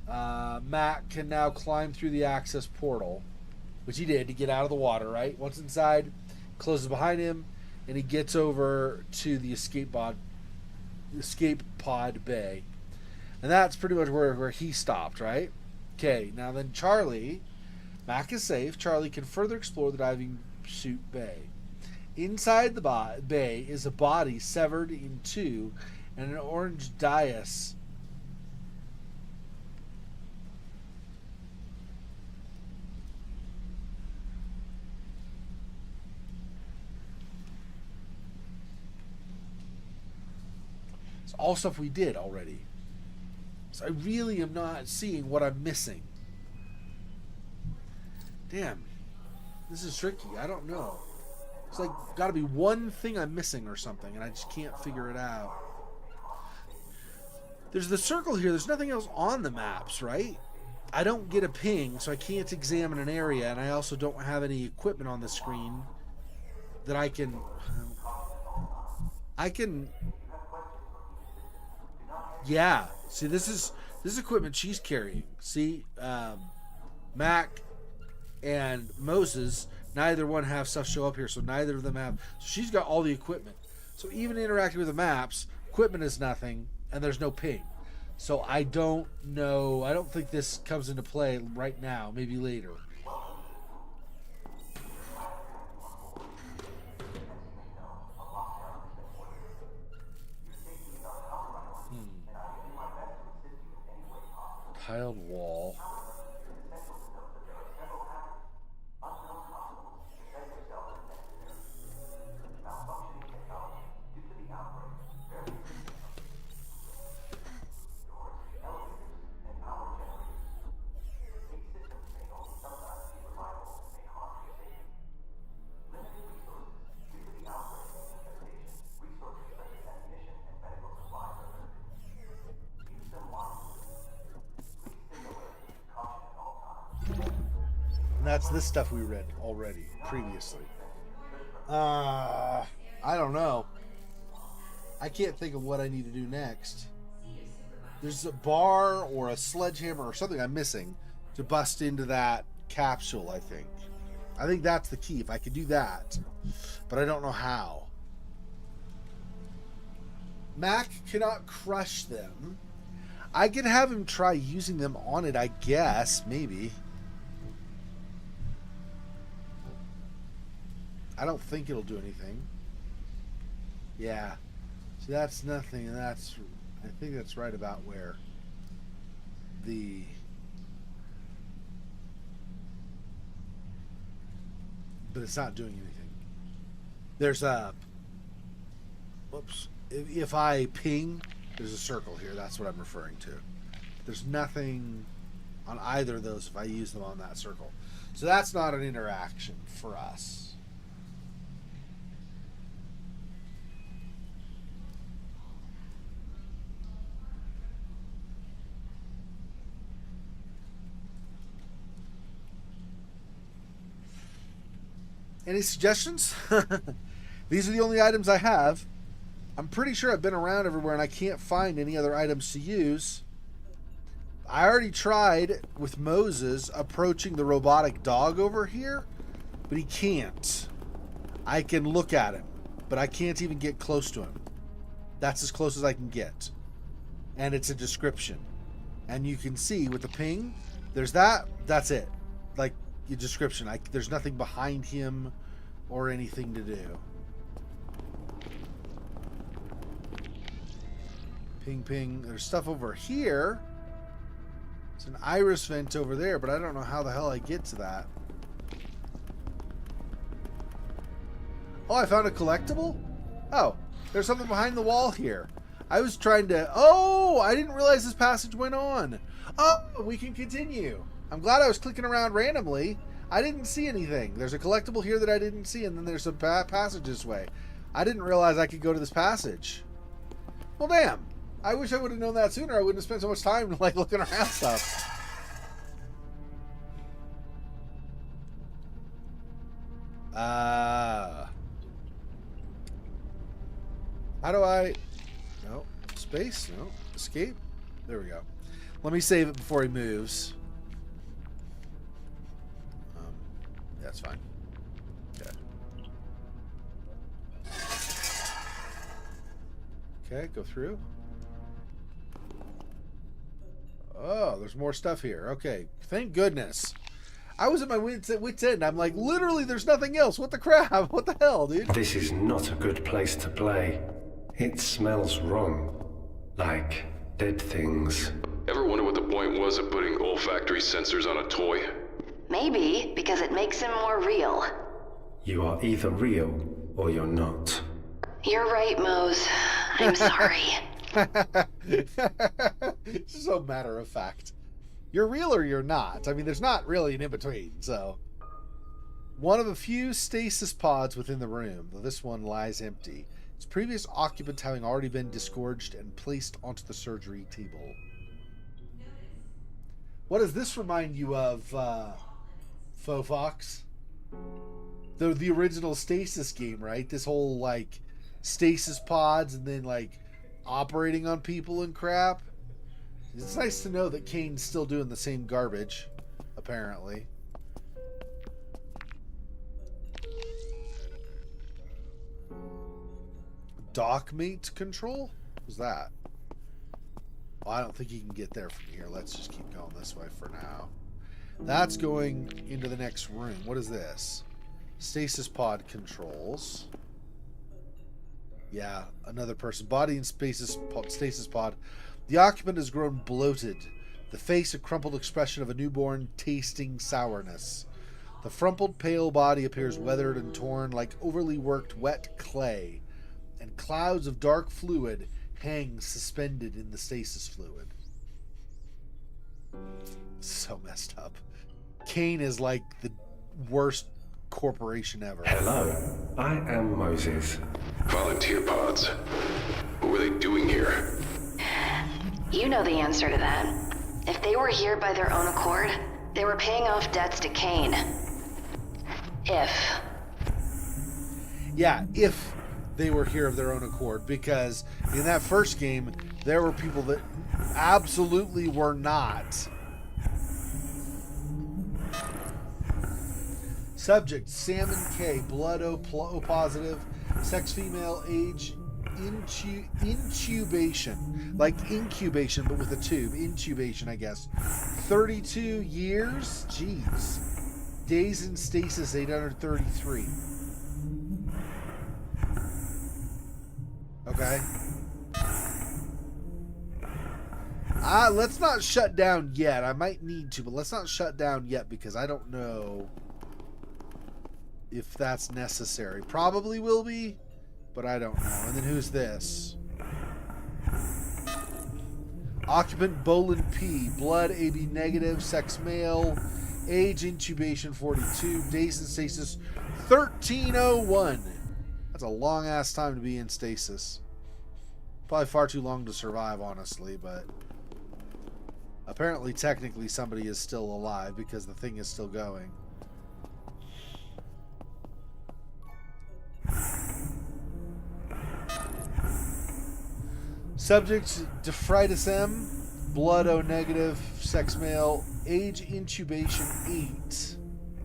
Mac can now climb through the access portal, which he did to get out of the water, right? Once inside, closes behind him, and he gets over to the escape pod bay. And that's pretty much where he stopped, right? Okay, now then Charlie, Mac is safe. Charlie can further explore the diving suit bay. Inside the bay is a body severed in two and an orange dais. It's all stuff we did already. So I really am not seeing what I'm missing. Damn. This is tricky. I don't know. It's like got to be one thing I'm missing or something, and I just can't figure it out. There's the circle here. There's nothing else on the maps, right? I don't get a ping, so I can't examine an area, and I also don't have any equipment on the screen that I can... Yeah. See, this is equipment she's carrying. See, Mac and Moses, neither one have stuff show up here, so neither of them have. So she's got all the equipment. So even interacting with the maps, equipment is nothing, and there's no ping. So I don't know. I don't think this comes into play right now. Maybe later. Tiled wall. And that's this stuff we read already previously. I don't know. I can't think of what I need to do next. There's a bar or a sledgehammer or something I'm missing to bust into that capsule, I think. I think that's the key, if I could do that. But I don't know how. Mac cannot crush them. I could have him try using them on it, I guess. Maybe. I don't think it'll do anything. Yeah. See, that's nothing, and that's... I think that's right about where the... But it's not doing anything. There's a... Whoops. If I ping, there's a circle here. That's what I'm referring to. There's nothing on either of those if I use them on that circle. So that's not an interaction for us. Any suggestions? These are the only items I have. I'm pretty sure I've been around everywhere and I can't find any other items to use. I already tried with Moses approaching the robotic dog over here, but he can't. I can look at him, but I can't even get close to him. That's as close as I can get. And it's a description. And you can see with the ping, there's that, that's it. Like, your description. There's nothing behind him or anything to do. Ping, ping. There's stuff over here. There's an iris vent over there, but I don't know how the hell I get to that. Oh, I found a collectible? Oh, there's something behind the wall here. I was trying to... Oh, I didn't realize this passage went on. Oh, we can continue. I'm glad I was clicking around randomly. I didn't see anything. There's a collectible here that I didn't see, and then there's a passage this way. I didn't realize I could go to this passage. Well, damn. I wish I would have known that sooner. I wouldn't have spent so much time like looking around stuff. How do I... No. Space? No. Escape? There we go. Let me save it before he moves. That's fine. Okay, go through. Oh, there's more stuff here. Okay, thank goodness. I was at my wit's end. I'm like, literally, there's nothing else. What the crap? What the hell, dude? This is not a good place to play. It smells wrong. Like dead things. Ever wonder what the point was of putting olfactory sensors on a toy? Maybe because it makes him more real. You are either real or you're not. You're right, Mose. I'm sorry. It's so matter of fact. You're real or you're not. I mean, there's not really an in-between, so. One of a few stasis pods within the room, though this one lies empty. Its previous occupants having already been disgorged and placed onto the surgery table. What does this remind you of, Faux Fox? The original Stasis game, right? This whole, like, stasis pods and then, like, operating on people and crap. It's nice to know that Kane's still doing the same garbage, apparently. Dockmate control? What's that? Well, I don't think you can get there from here. Let's just keep going this way for now. That's going into the next room. What is this? Stasis pod controls. Yeah, another person. Body in stasis pod. The occupant has grown bloated. The face a crumpled expression of a newborn tasting sourness. The frumpled pale body appears weathered and torn like overly worked wet clay. And clouds of dark fluid hang suspended in the stasis fluid. So messed up. Kane is like the worst corporation ever. Hello, I am Moses. Volunteer pods. What were they doing here? You know the answer to that. If they were here by their own accord, they were paying off debts to Kane. Yeah, if they were here of their own accord, because in that first game, there were people that absolutely were not. Subject, Salmon K, blood O positive, sex female, age incubation. Like incubation, but with a tube. Intubation, I guess. 32 years? Jeez. Days in stasis, 833. Okay. Let's not shut down yet. I might need to, but let's not shut down yet because I don't know if that's necessary. Probably will be, but I don't know. And then who's this? Occupant Bolin P. Blood AB negative. Sex male. Age intubation 42. Days in stasis 1301. That's a long ass time to be in stasis. Probably far too long to survive, honestly, but apparently technically somebody is still alive because the thing is still going. Subject, Dephritis M. Blood O negative. Sex male. Age intubation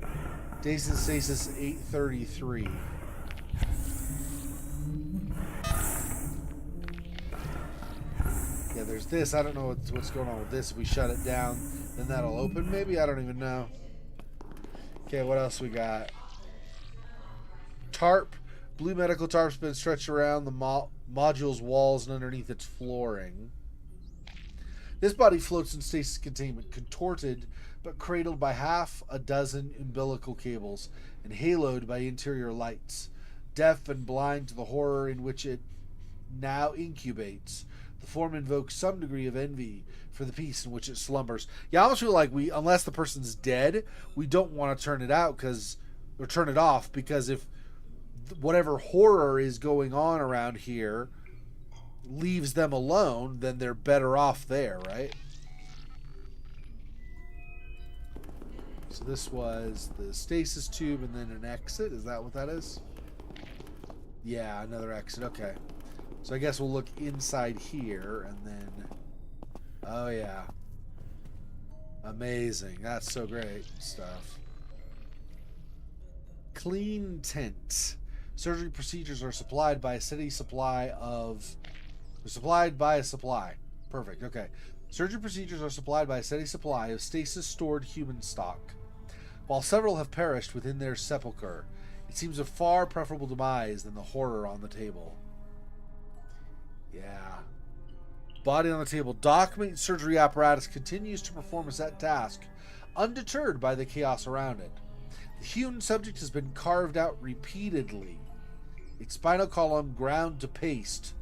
8. Days in stasis 833. Yeah, there's this. I don't know what's going on with this. If we shut it down, then that'll open maybe? I don't even know. Okay, what else we got? Tarp. Blue medical tarp's been stretched around the module's walls and underneath its flooring. This body floats in stasis containment, contorted but cradled by half a dozen umbilical cables and haloed by interior lights. Deaf and blind to the horror in which it now incubates, the form invokes some degree of envy for the peace in which it slumbers. Yeah, I almost feel like unless the person's dead, we don't want to turn it out or turn it off, because if whatever horror is going on around here leaves them alone, then they're better off there, right? So this was the stasis tube and then an exit. Is that what that is? Yeah, another exit. Okay. So I guess we'll look inside here and then... Oh, yeah. Amazing. That's so great stuff. Clean tent. Surgery procedures are supplied by a steady supply of... They're supplied by a supply. Perfect. Okay. Surgery procedures are supplied by a steady supply of stasis-stored human stock. While several have perished within their sepulchre, it seems a far preferable demise than the horror on the table. Yeah. Body on the table. Dockmate surgery apparatus continues to perform a set task, undeterred by the chaos around it. The human subject has been carved out repeatedly, its spinal column ground to paste,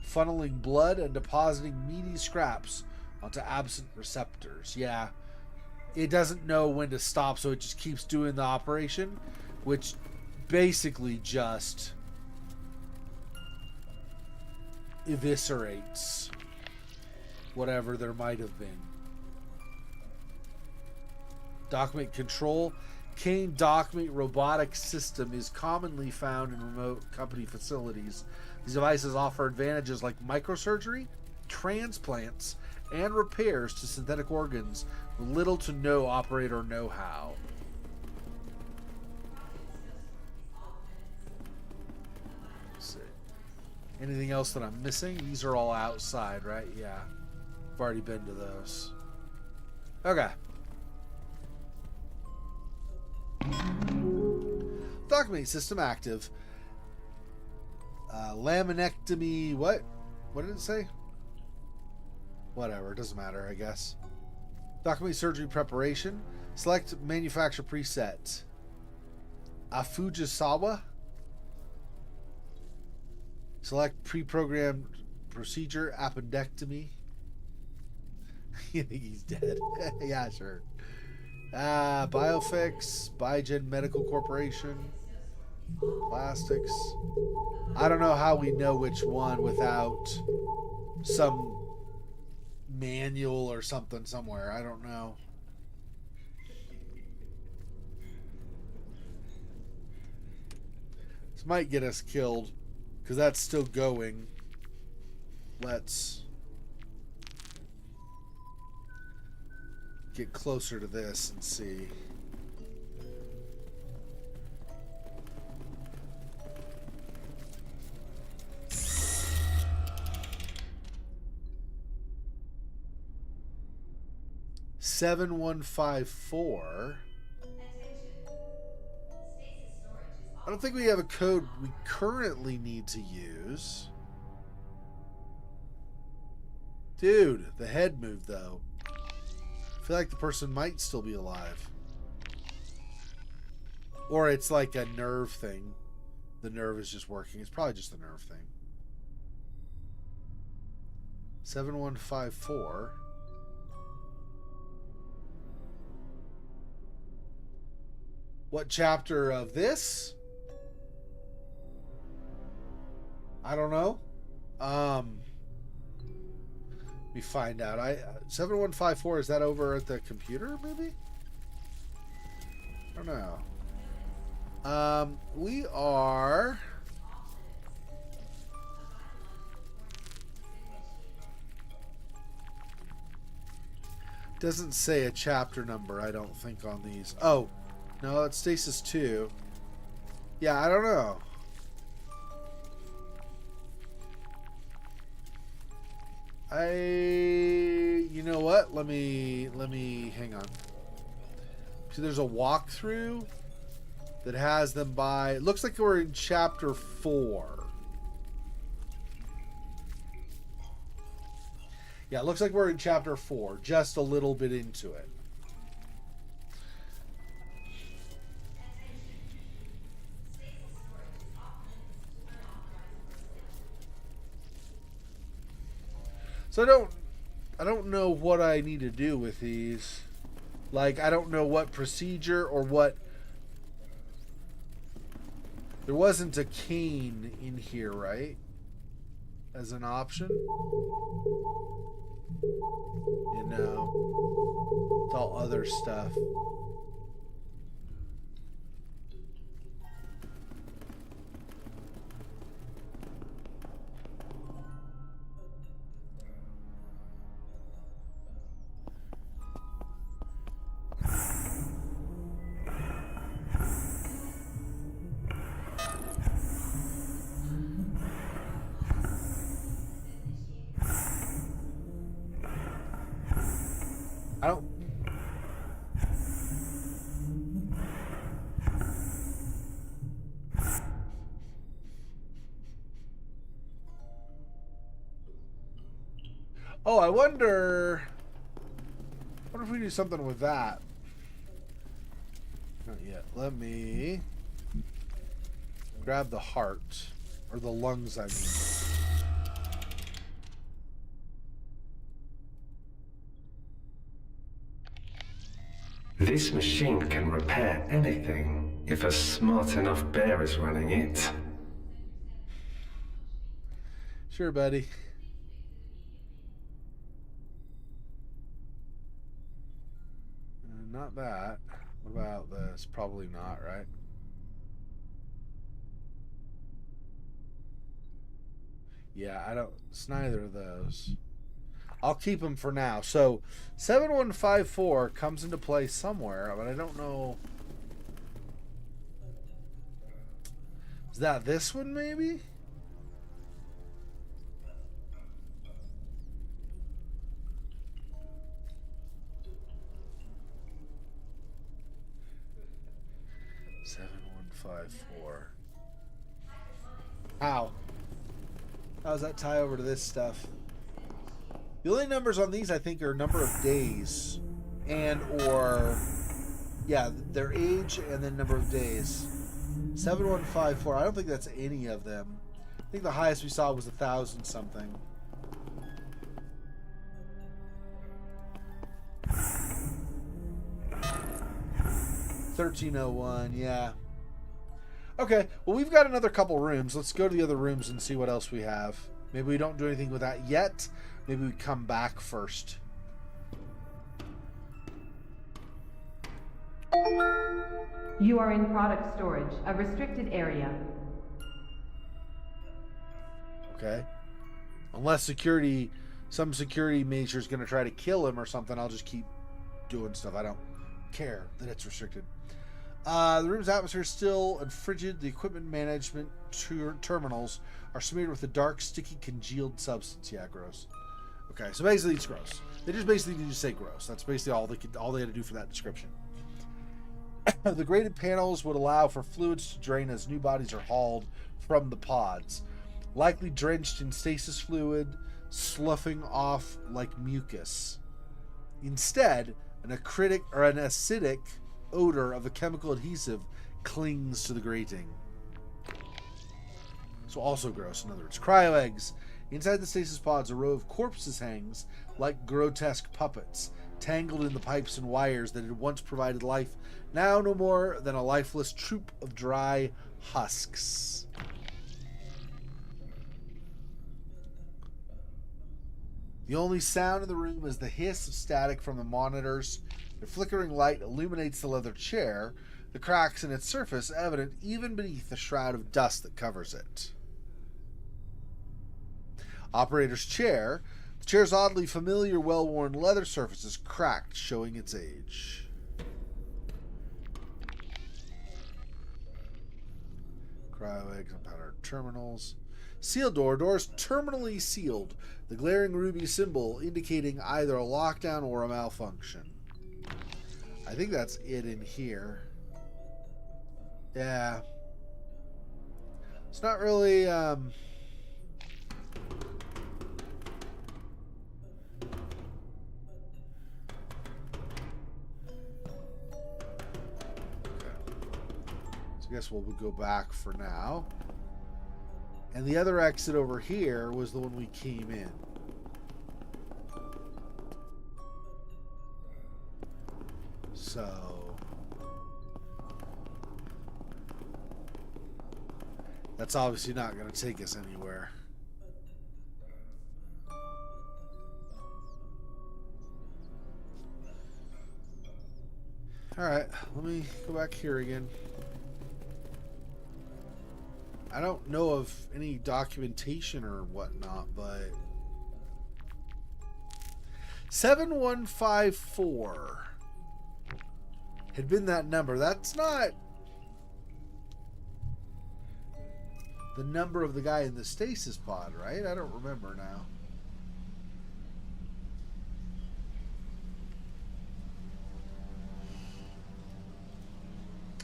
funneling blood and depositing meaty scraps onto absent receptors. Yeah. It doesn't know when to stop, so it just keeps doing the operation, which basically just eviscerates whatever there might have been. Dockmate control. Kane Dockmate robotic system is commonly found in remote company facilities. These devices offer advantages like microsurgery, transplants, and repairs to synthetic organs with little to no operator know-how. Let's see. Anything else that I'm missing? These are all outside, right? Yeah. I've already been to those. Okay. Dockmate system active. Laminectomy. What? What did it say? Whatever. It doesn't matter, I guess. Dockmate surgery preparation. Select manufacturer preset. Fujisawa. Select pre-programmed procedure. Appendectomy. You think he's dead? Yeah, sure. Biofix, Biogen Medical Corporation, plastics. I don't know how we know which one without some manual or something somewhere. I don't know. This might get us killed because that's still going. Let's get closer to this and see. Seven 154. I don't think we have a code we currently need to use. Dude, the head moved though. I feel like the person might still be alive. Or it's like a nerve thing. The nerve is just working. It's probably just the nerve thing. 7154. What chapter of this? I don't know. Let me find out. 7154, is that over at the computer, maybe? I don't know. We are... Doesn't say a chapter number, I don't think, on these. Oh, no, it's Stasis 2. Yeah, I don't know. You know what? Let me hang on. So there's a walkthrough that has them by. It looks like we're in chapter 4. Yeah, it looks like we're in chapter 4, just a little bit into it. So I don't know what I need to do with these. Like, I don't know what procedure or what. There wasn't a cane in here, right? As an option. You know, it's all other stuff. I don't. Oh, I wonder if we do something with that. Not yet. Let me grab the heart. Or the lungs, I mean. This machine can repair anything if a smart enough bear is running it. Sure, buddy. Not that. What about this? Probably not, right? Yeah, I don't. It's neither of those. I'll keep them for now. So, 7154 comes into play somewhere, but I don't know. Is that this one, maybe? How? How does that tie over to this stuff? The only numbers on these, I think, are number of days and or, yeah, their age and then number of days. 7154. I don't think that's any of them. I think the highest we saw was 1,000 something. $13.01, yeah. Okay, well, we've got another couple rooms. Let's go to the other rooms and see what else we have. Maybe we don't do anything with that yet. Maybe we come back first. You are in product storage, a restricted area. Okay. Unless some security measure is going to try to kill him or something, I'll just keep doing stuff. I don't care that it's restricted. The room's atmosphere is still and frigid. The equipment management terminals are smeared with a dark, sticky, congealed substance. Yeah, gross. Okay, so basically it's gross. They just basically need to say gross. That's basically all they had to do for that description. The graded panels would allow for fluids to drain as new bodies are hauled from the pods, likely drenched in stasis fluid, sloughing off like mucus. Instead, an acidic odor of a chemical adhesive clings to the grating. So also gross, in other words. Cryo eggs. Inside the stasis pods, a row of corpses hangs like grotesque puppets, tangled in the pipes and wires that had once provided life, now no more than a lifeless troop of dry husks. The only sound in the room is the hiss of static from the monitors. The flickering light illuminates the leather chair, the cracks in its surface evident even beneath the shroud of dust that covers it. Operator's chair, The chair's oddly familiar, well-worn leather surface is cracked, showing its age. Cryo eggs and powder terminals. Sealed door. Doors terminally sealed. The glaring ruby symbol indicating either a lockdown or a malfunction. I think that's it in here. Yeah. It's not really, I guess we'll go back for now. And the other exit over here was the one we came in. So that's obviously not going to take us anywhere. All right, let me go back here again. I don't know of any documentation or whatnot, but 7154 had been that number. That's not the number of the guy in the stasis pod, right? I don't remember now.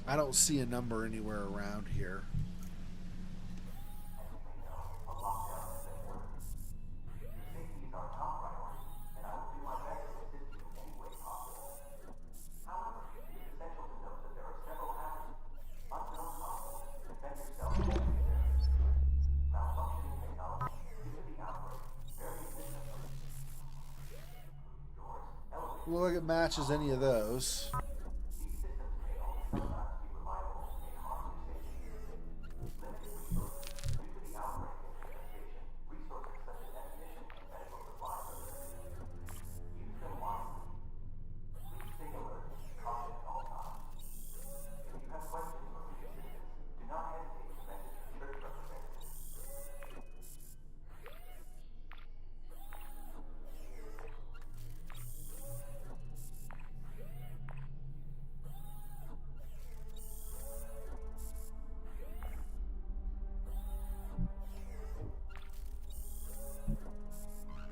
I don't see a number anywhere around here. Look like it matches any of those.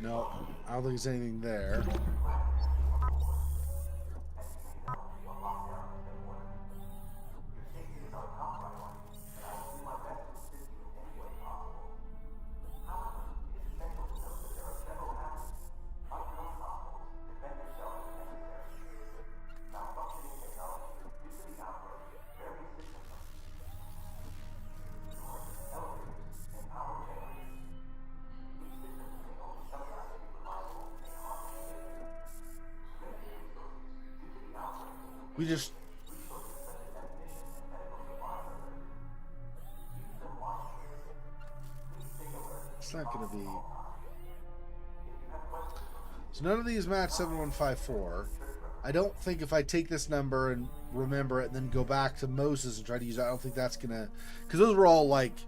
No, I don't think there's anything there. We just... It's not going to be... So none of these match 7154. I don't think if I take this number and remember it and then go back to Moses and try to use it, I don't think that's going to... Because those were all like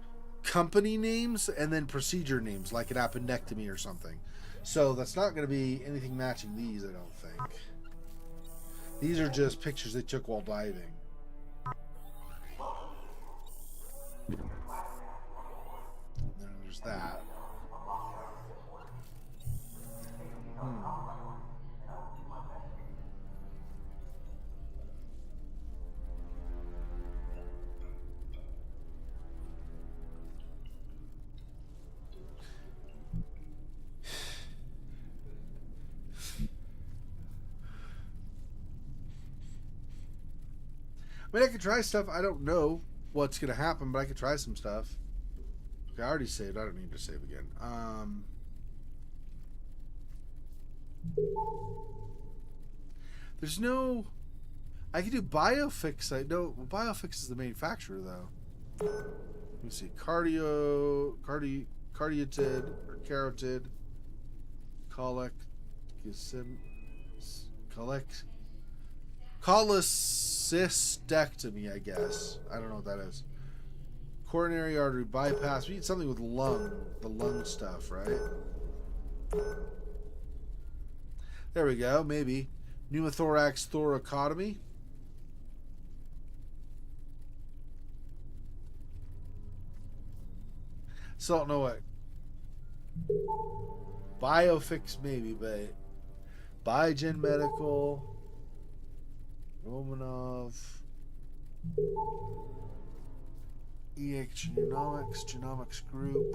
company names and then procedure names, like an appendectomy or something. So that's not going to be anything matching these, I don't think. These are just pictures they took while diving. And then there's that. I mean, I could try stuff. I don't know what's going to happen, but I could try some stuff. Okay, I already saved. I don't need to save again. There's no... I could do biofix. I know biofix is the manufacturer, though. Let me see. Cardiotid or carotid. Cholecystectomy, I guess. I don't know what that is. Coronary artery bypass. We need something with the lung stuff, right? There we go, maybe. Pneumothorax thoracotomy. Still don't know what. Biofix maybe, but Biogen Medical, Romanov, EX Genomics Group.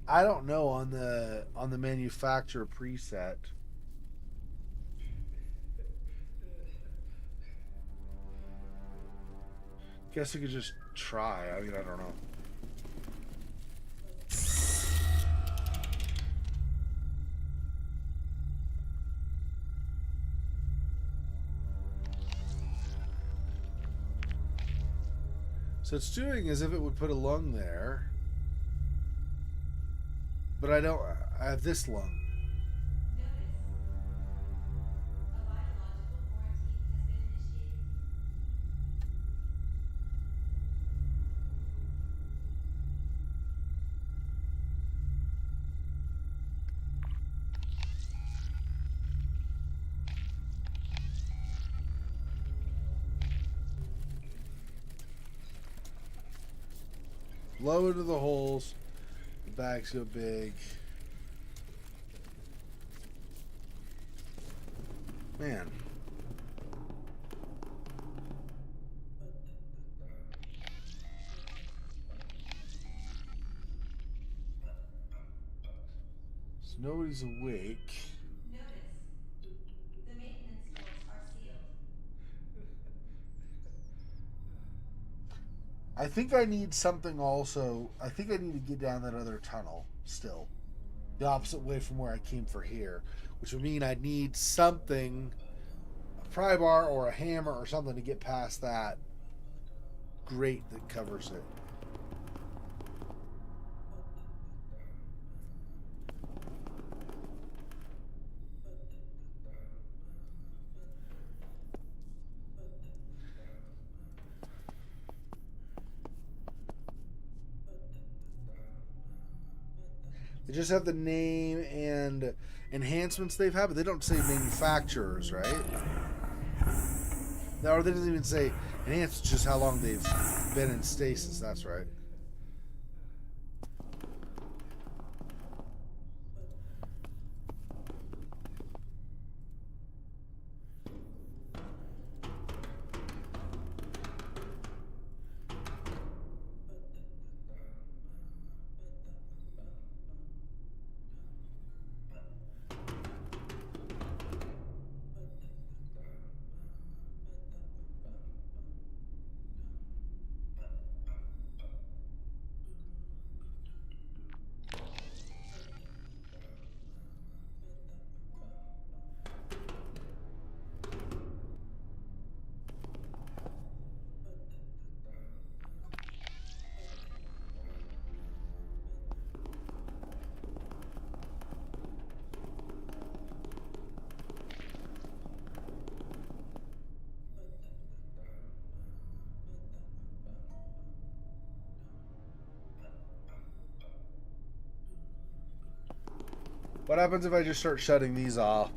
I don't know on the manufacturer preset. Guess we could just try. I mean, I don't know. So it's doing as if it would put a lung there. But I don't. I have this lung. Blow into the holes. The bags go big. Man. So nobody's awake. Notice, the maintenance doors are sealed. I think I need something also. I think I need to get down that other tunnel still. The opposite way from where I came for here. Which would mean I'd need something, a pry bar or a hammer or something to get past that grate that covers it. They just have the name and enhancements they've had, but they don't say manufacturers, right? Or they doesn't even say enhanced, just how long they've been in stasis. That's right. What happens if I just start shutting these off?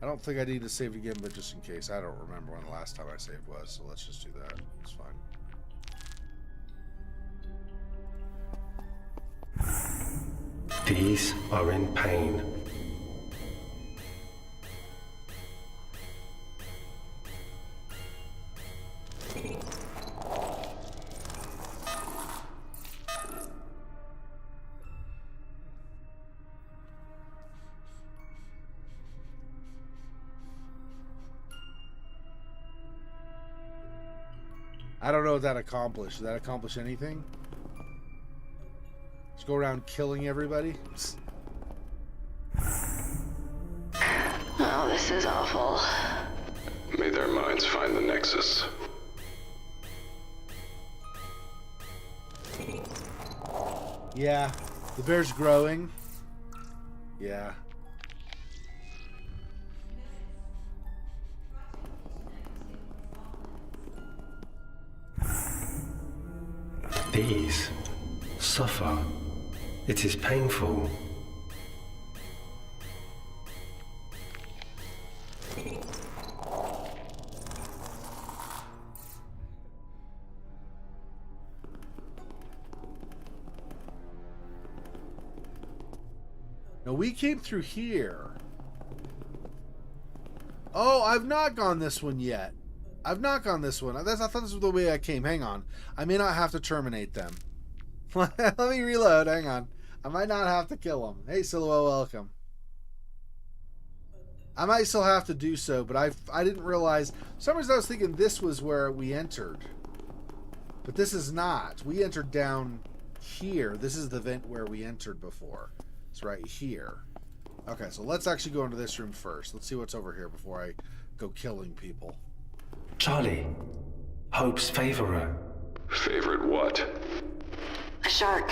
I don't think I need to save again, but just in case. I don't remember when the last time I saved was, so let's just do that. It's fine. These are in pain. I don't know what that accomplished. Did that accomplish anything? Let's go around killing everybody. Oh, this is awful. May their minds find the Nexus. Yeah. The bear's growing. Yeah. These suffer. It is painful. No, we came through here. Oh, I've not gone this one yet. I've not gone this one. I thought this was the way I came. Hang on. I may not have to terminate them. Let me reload. Hang on. I might not have to kill them. Hey, Silhouette, welcome. I might still have to do so, but I didn't realize. For some reason I was thinking this was where we entered. But this is not. We entered down here. This is the vent where we entered before. It's right here. Okay, so let's actually go into this room first. Let's see what's over here before I go killing people. Charlie, Hope's favourite. Favorite what? A shark.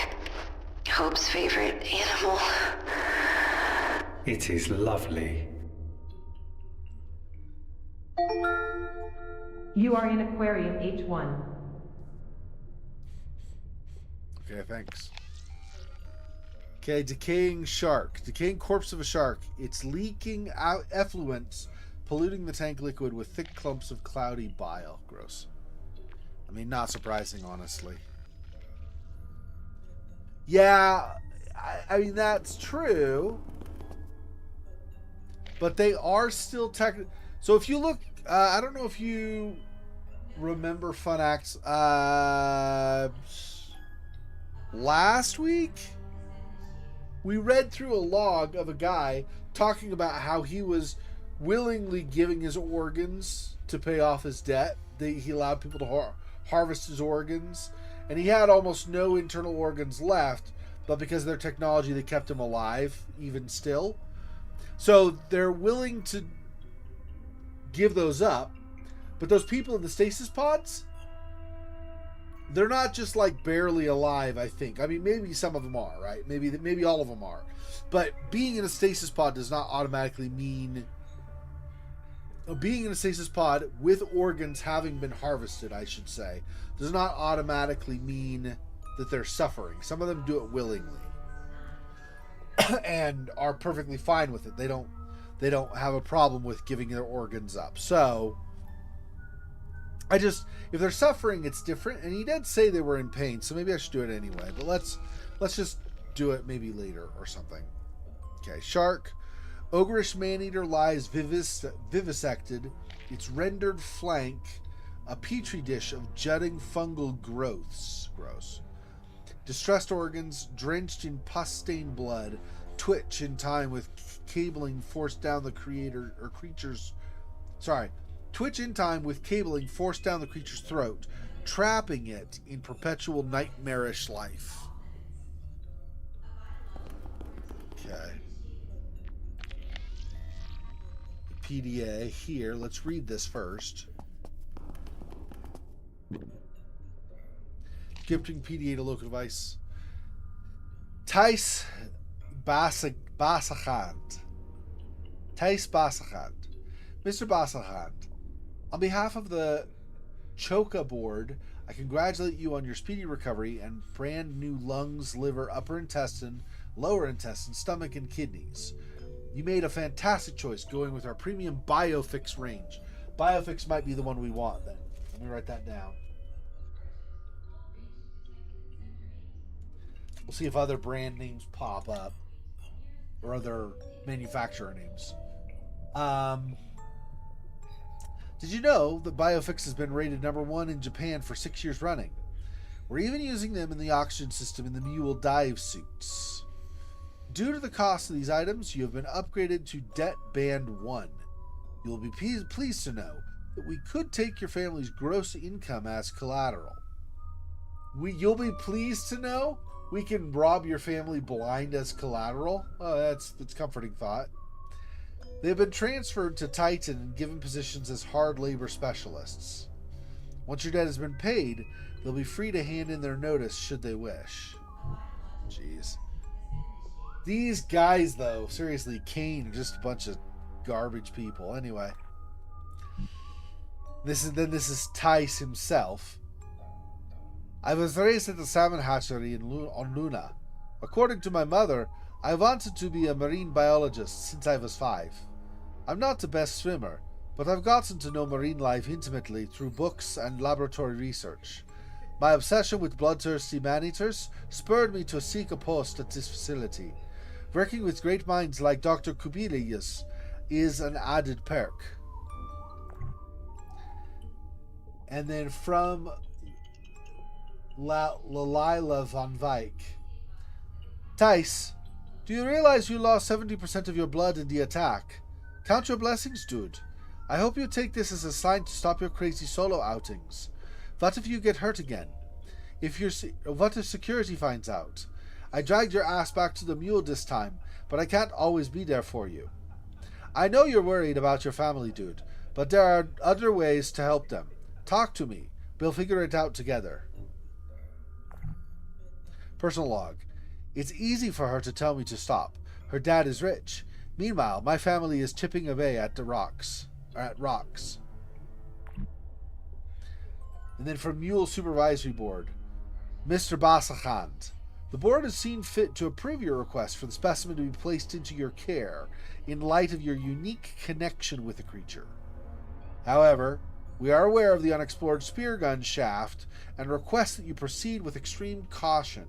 Hope's favorite animal. It is lovely. You are in Aquarium H1. Okay, thanks. Okay, decaying shark. Decaying corpse of a shark. It's leaking out effluents, polluting the tank liquid with thick clumps of cloudy bile. Gross. I mean, not surprising, honestly. Yeah, I mean, that's true. But they are still so if you look, I don't know if you remember Fun Acts last week we read through a log of a guy talking about how he was willingly giving his organs to pay off his debt. He allowed people to harvest his organs, and he had almost no internal organs left, but because of their technology they kept him alive even still. So they're willing to give those up, but those people in the stasis pods, they're not just like barely alive, I think. I mean, maybe some of them are, right? Maybe all of them are. But being in a stasis pod does not automatically mean... Being in a stasis pod with organs having been harvested, I should say, does not automatically mean that they're suffering. Some of them do it willingly and are perfectly fine with it. They don't have a problem with giving their organs up. So if they're suffering, it's different. And he did say they were in pain, so maybe I should do it anyway. But let's just do it maybe later or something. Okay, shark. Ogreish maneater lies vivisected, its rendered flank a petri dish of jutting fungal growths. Gross. Distressed organs, drenched in pus-stained blood, twitch in time with cabling forced down the creature's throat, trapping it in perpetual nightmarish life. Okay. PDA here. Let's read this first. Gifting PDA to local device. Thijs Basagant. Thijs Basagant. Mr. Basagant, on behalf of the Choka board, I congratulate you on your speedy recovery and brand new lungs, liver, upper intestine, lower intestine, stomach, and kidneys. You made a fantastic choice going with our premium Biofix range. Biofix might be the one we want then. Let me write that down. We'll see if other brand names pop up or other manufacturer names. Did you know that Biofix has been rated #1 in Japan for 6 years running? We're even using them in the oxygen system in the Mule dive suits. Due to the cost of these items, you have been upgraded to Debt Band 1. You will be pleased to know that we could take your family's gross income as collateral. You'll be pleased to know we can rob your family blind as collateral? Oh, that's comforting thought. They have been transferred to Titan and given positions as hard labor specialists. Once your debt has been paid, they'll be free to hand in their notice should they wish. Jeez. These guys, though, seriously, Kane, just a bunch of garbage people. Anyway. This is Tice himself. I was raised at the salmon hatchery on Luna. According to my mother, I wanted to be a marine biologist since I was 5. I'm not the best swimmer, but I've gotten to know marine life intimately through books and laboratory research. My obsession with bloodthirsty man-eaters spurred me to seek a post at this facility. Working with great minds like Dr. Kubilius is an added perk. And then from Lalila von Vyk. Tice, do you realize you lost 70% of your blood in the attack? Count your blessings, dude. I hope you take this as a sign to stop your crazy solo outings. What if you get hurt again? What if security finds out? I dragged your ass back to the mule this time, but I can't always be there for you. I know you're worried about your family, dude, but there are other ways to help them. Talk to me. We'll figure it out together. Personal log. It's easy for her to tell me to stop. Her dad is rich. Meanwhile, my family is chipping away at rocks. And then from Mule Supervisory Board. Mr. Basakhand. The board has seen fit to approve your request for the specimen to be placed into your care in light of your unique connection with the creature. However, we are aware of the unexplored spear gun shaft and request that you proceed with extreme caution.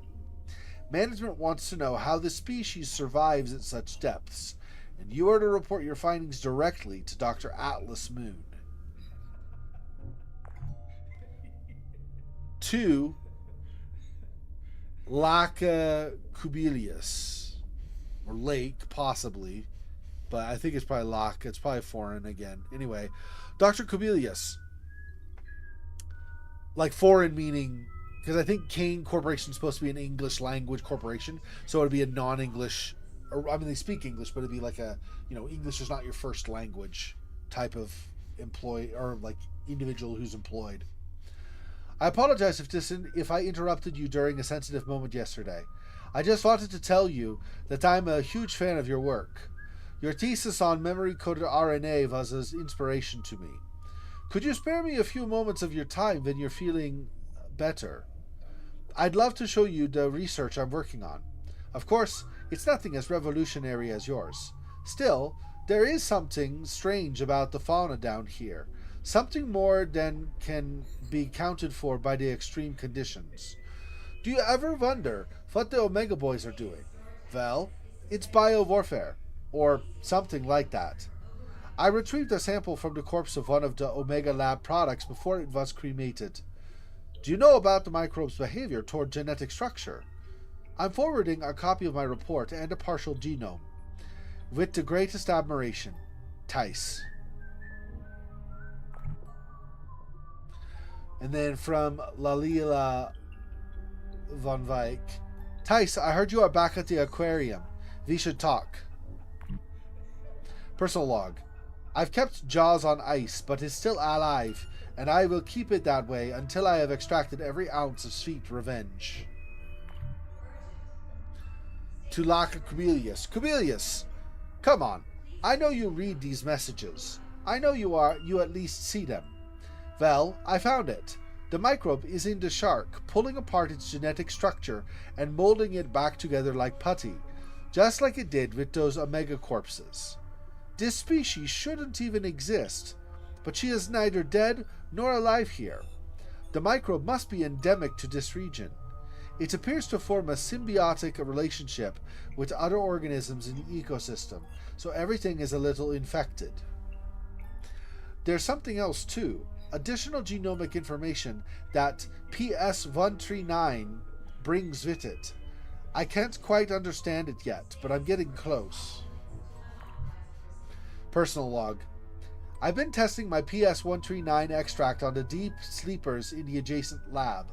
Management wants to know how the species survives at such depths, and you are to report your findings directly to Dr. Atlas Moon. 2. Laka Kubilius. Or Lake, possibly. But I think it's probably Laka. It's probably foreign again. Anyway, Dr. Kubilius. Like foreign meaning... Because I think Kane Corporation is supposed to be an English language corporation. So it would be a non-English... I mean, they speak English, but it'd be like a... English is not your first language type of employee... Or like individual who's employed. I apologize if I interrupted you during a sensitive moment yesterday. I just wanted to tell you that I'm a huge fan of your work. Your thesis on memory-coded RNA was an inspiration to me. Could you spare me a few moments of your time when you're feeling better? I'd love to show you the research I'm working on. Of course, it's nothing as revolutionary as yours. Still, there is something strange about the fauna down here. Something more than can be accounted for by the extreme conditions. Do you ever wonder what the Omega Boys are doing? Well, it's biowarfare, or something like that. I retrieved a sample from the corpse of one of the Omega Lab products before it was cremated. Do you know about the microbe's behavior toward genetic structure? I'm forwarding a copy of my report and a partial genome. With the greatest admiration, Tice. And then from Lalila von Vyk. Tice, I heard you are back at the aquarium. We should talk. Personal log. I've kept Jaws on ice, but is still alive, and I will keep it that way until I have extracted every ounce of sweet revenge. To Laka Kubilius. Kubilius! Come on. I know you read these messages. I know you at least see them. Well, I found it. The microbe is in the shark, pulling apart its genetic structure and molding it back together like putty, just like it did with those Omega corpses. This species shouldn't even exist, but she is neither dead nor alive here. The microbe must be endemic to this region. It appears to form a symbiotic relationship with other organisms in the ecosystem, so everything is a little infected. There's something else too. Additional genomic information that PS139 brings with it. I can't quite understand it yet, but I'm getting close. Personal log. I've been testing my PS139 extract on the deep sleepers in the adjacent lab.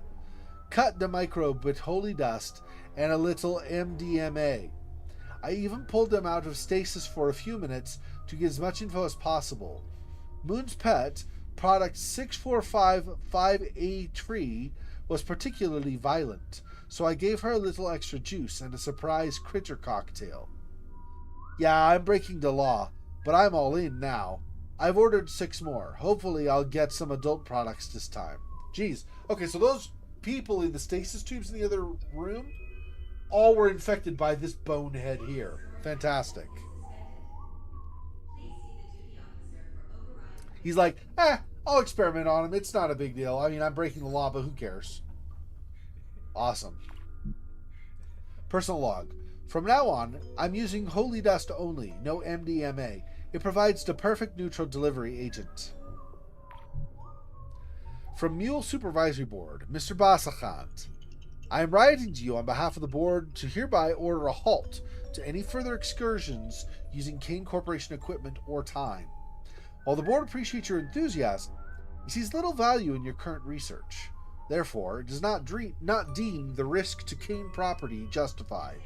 Cut the microbe with holy dust and a little MDMA. I even pulled them out of stasis for a few minutes to get as much info as possible. Moon's Pet, product 6455A3, was particularly violent, so I gave her a little extra juice and a surprise critter cocktail. Yeah, I'm breaking the law, but I'm all in now. I've ordered 6 more. Hopefully I'll get some adult products this time. Jeez. Okay, so those people in the stasis tubes in the other room all were infected by this bonehead here. Fantastic. He's like, I'll experiment on him. It's not a big deal. I mean, I'm breaking the law, but who cares? Awesome. Personal log. From now on, I'm using holy dust only, no MDMA. It provides the perfect neutral delivery agent. From Mule Supervisory Board, Mr. Basakhand. I am writing to you on behalf of the board to hereby order a halt to any further excursions using Kane Corporation equipment or time. While the board appreciates your enthusiasm, it sees little value in your current research. Therefore, it does not deem the risk to Kane property justified.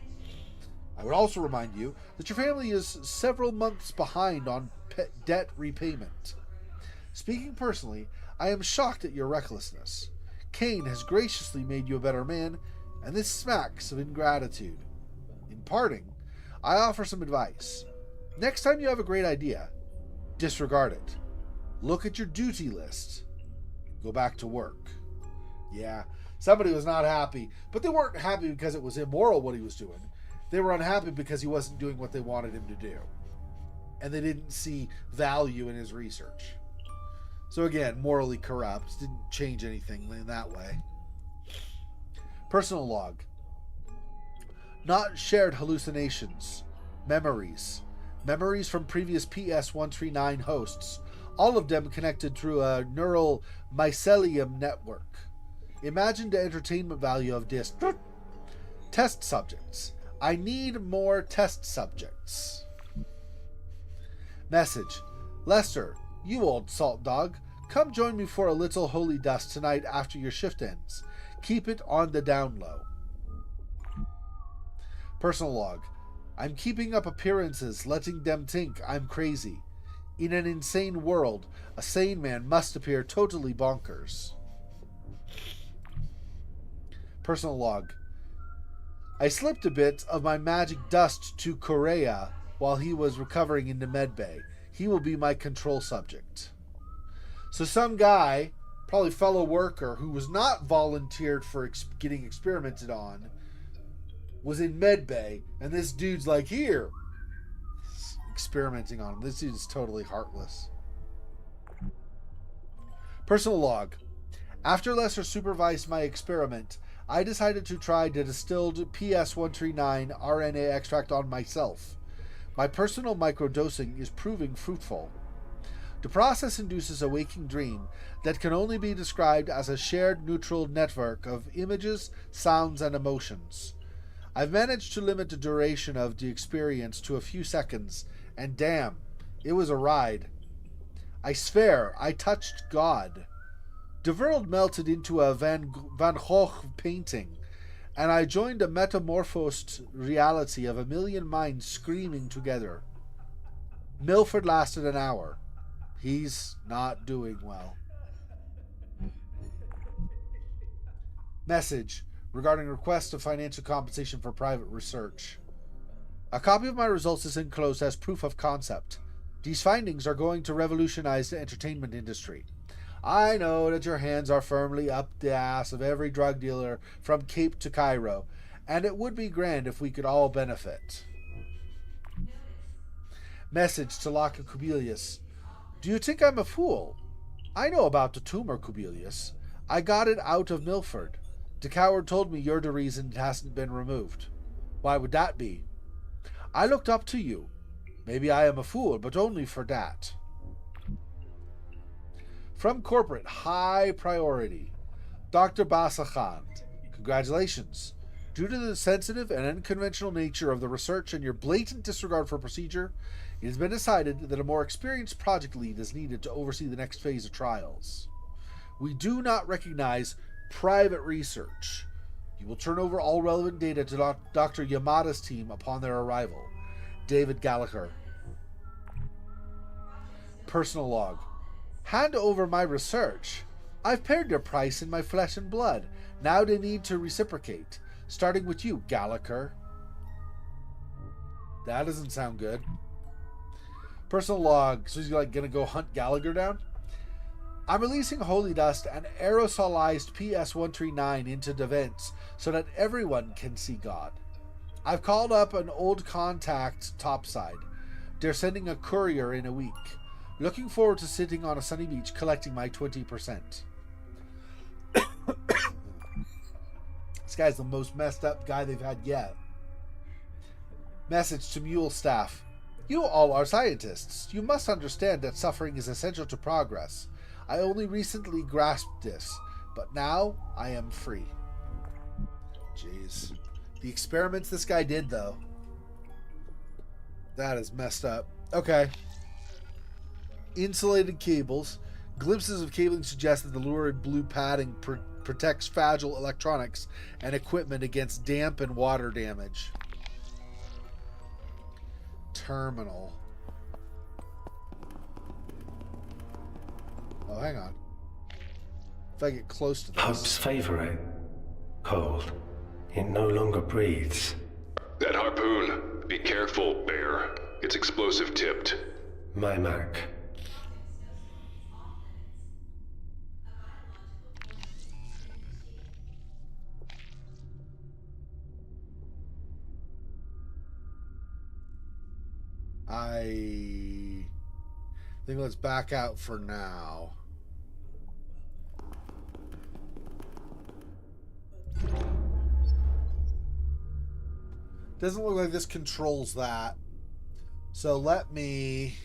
I would also remind you that your family is several months behind on debt repayment. Speaking personally, I am shocked at your recklessness. Kane has graciously made you a better man, and this smacks of ingratitude. In parting, I offer some advice. Next time you have a great idea, disregard it. Look at your duty list. Go back to work. Yeah, somebody was not happy, but they weren't happy because it was immoral what he was doing. They were unhappy because he wasn't doing what they wanted him to do. And they didn't see value in his research. So again, morally corrupt. Didn't change anything in that way. Personal log. Not shared hallucinations. Memories. Memories from previous PS-139 hosts. All of them connected through a neural mycelium network. Imagine the entertainment value of this. Test subjects. I need more test subjects. Message. Lester, you old salt dog, come join me for a little holy dust tonight after your shift ends. Keep it on the down low. Personal log. I'm keeping up appearances, letting them think I'm crazy. In an insane world, a sane man must appear totally bonkers. Personal log. I slipped a bit of my magic dust to Korea while he was recovering in the medbay. He will be my control subject. So some guy, probably fellow worker, who was not volunteered for getting experimented on, was in medbay, and this dude's like, here, experimenting on him. This dude is totally heartless. Personal log. After Lester supervised my experiment, I decided to try the distilled PS-139 RNA extract on myself. My personal microdosing is proving fruitful. The process induces a waking dream that can only be described as a shared neutral network of images, sounds, and emotions. I've managed to limit the duration of the experience to a few seconds, and damn, it was a ride. I swear I touched God. The world melted into a Van Gogh painting, and I joined a metamorphosed reality of a million minds screaming together. Milford lasted an hour. He's not doing well. Message regarding request of financial compensation for private research. A copy of my results is enclosed as proof of concept. These findings are going to revolutionize the entertainment industry. I know that your hands are firmly up the ass of every drug dealer from Cape to Cairo, and it would be grand if we could all benefit. Message to Locke Kubelius. Do you think I'm a fool? I know about the tumor, Kubelius. I got it out of Milford. The coward told me you're the reason it hasn't been removed. Why would that be? I looked up to you. Maybe I am a fool, but only for that. From corporate, high priority. Dr. Basakhand, congratulations. Due to the sensitive and unconventional nature of the research and your blatant disregard for procedure, it has been decided that a more experienced project lead is needed to oversee the next phase of trials. We do not recognize private research. You will turn over all relevant data to Dr. Yamada's team upon their arrival. David Gallagher. Personal log. Hand over my research. I've paid their price in my flesh and blood. Now they need to reciprocate. Starting with you, Gallagher. That doesn't sound good. Personal log. So he's like gonna go hunt Gallagher down? I'm releasing holy dust and aerosolized PS-139 into the vents so that everyone can see God. I've called up an old contact topside. They're sending a courier in a week. Looking forward to sitting on a sunny beach collecting my 20%. This guy's the most messed up guy they've had yet. Message to Mule staff. You all are scientists. You must understand that suffering is essential to progress. I only recently grasped this, but now I am free. Jeez. The experiments this guy did, though. That is messed up. Okay. Insulated cables. Glimpses of cabling suggest that the lurid blue padding protects fragile electronics and equipment against damp and water damage. Terminal. Oh, hang on. If I get close to this. Hub's favorite. Cold. It no longer breathes. That harpoon. Be careful, Bear. It's explosive tipped. My Mac. I think let's back out for now. Doesn't look like this controls that. So let me...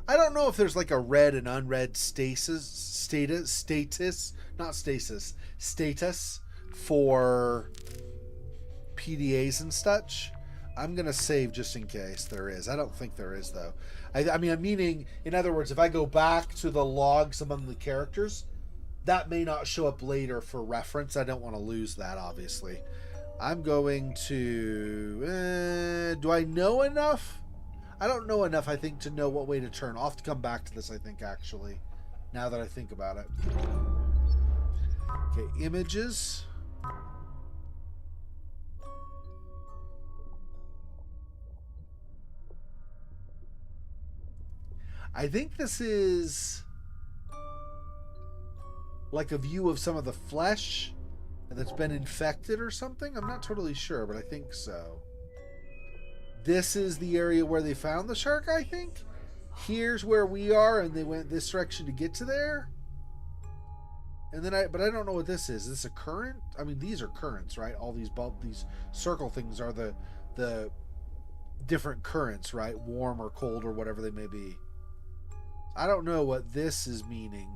I don't know if there's like a read and unread status for PDAs and such. I'm going to save just in case there is. I don't think there is, though. I mean, I'm meaning, in other words, if I go back to the logs among the characters, that may not show up later for reference. I don't want to lose that, obviously. I'm going to... do I know enough? I don't know enough, I think, to know what way to turn. I'll have to come back to this, I think, actually, now that I think about it. Okay, images... I think this is like a view of some of the flesh that's been infected or something. I'm not totally sure, but I think so. This is the area where they found the shark, I think. Here's where we are, and they went this direction to get to there. And then but I don't know what this is. Is this a current? I mean, these are currents, right? All these these circle things are the different currents, right? Warm or cold or whatever they may be. I don't know what this is meaning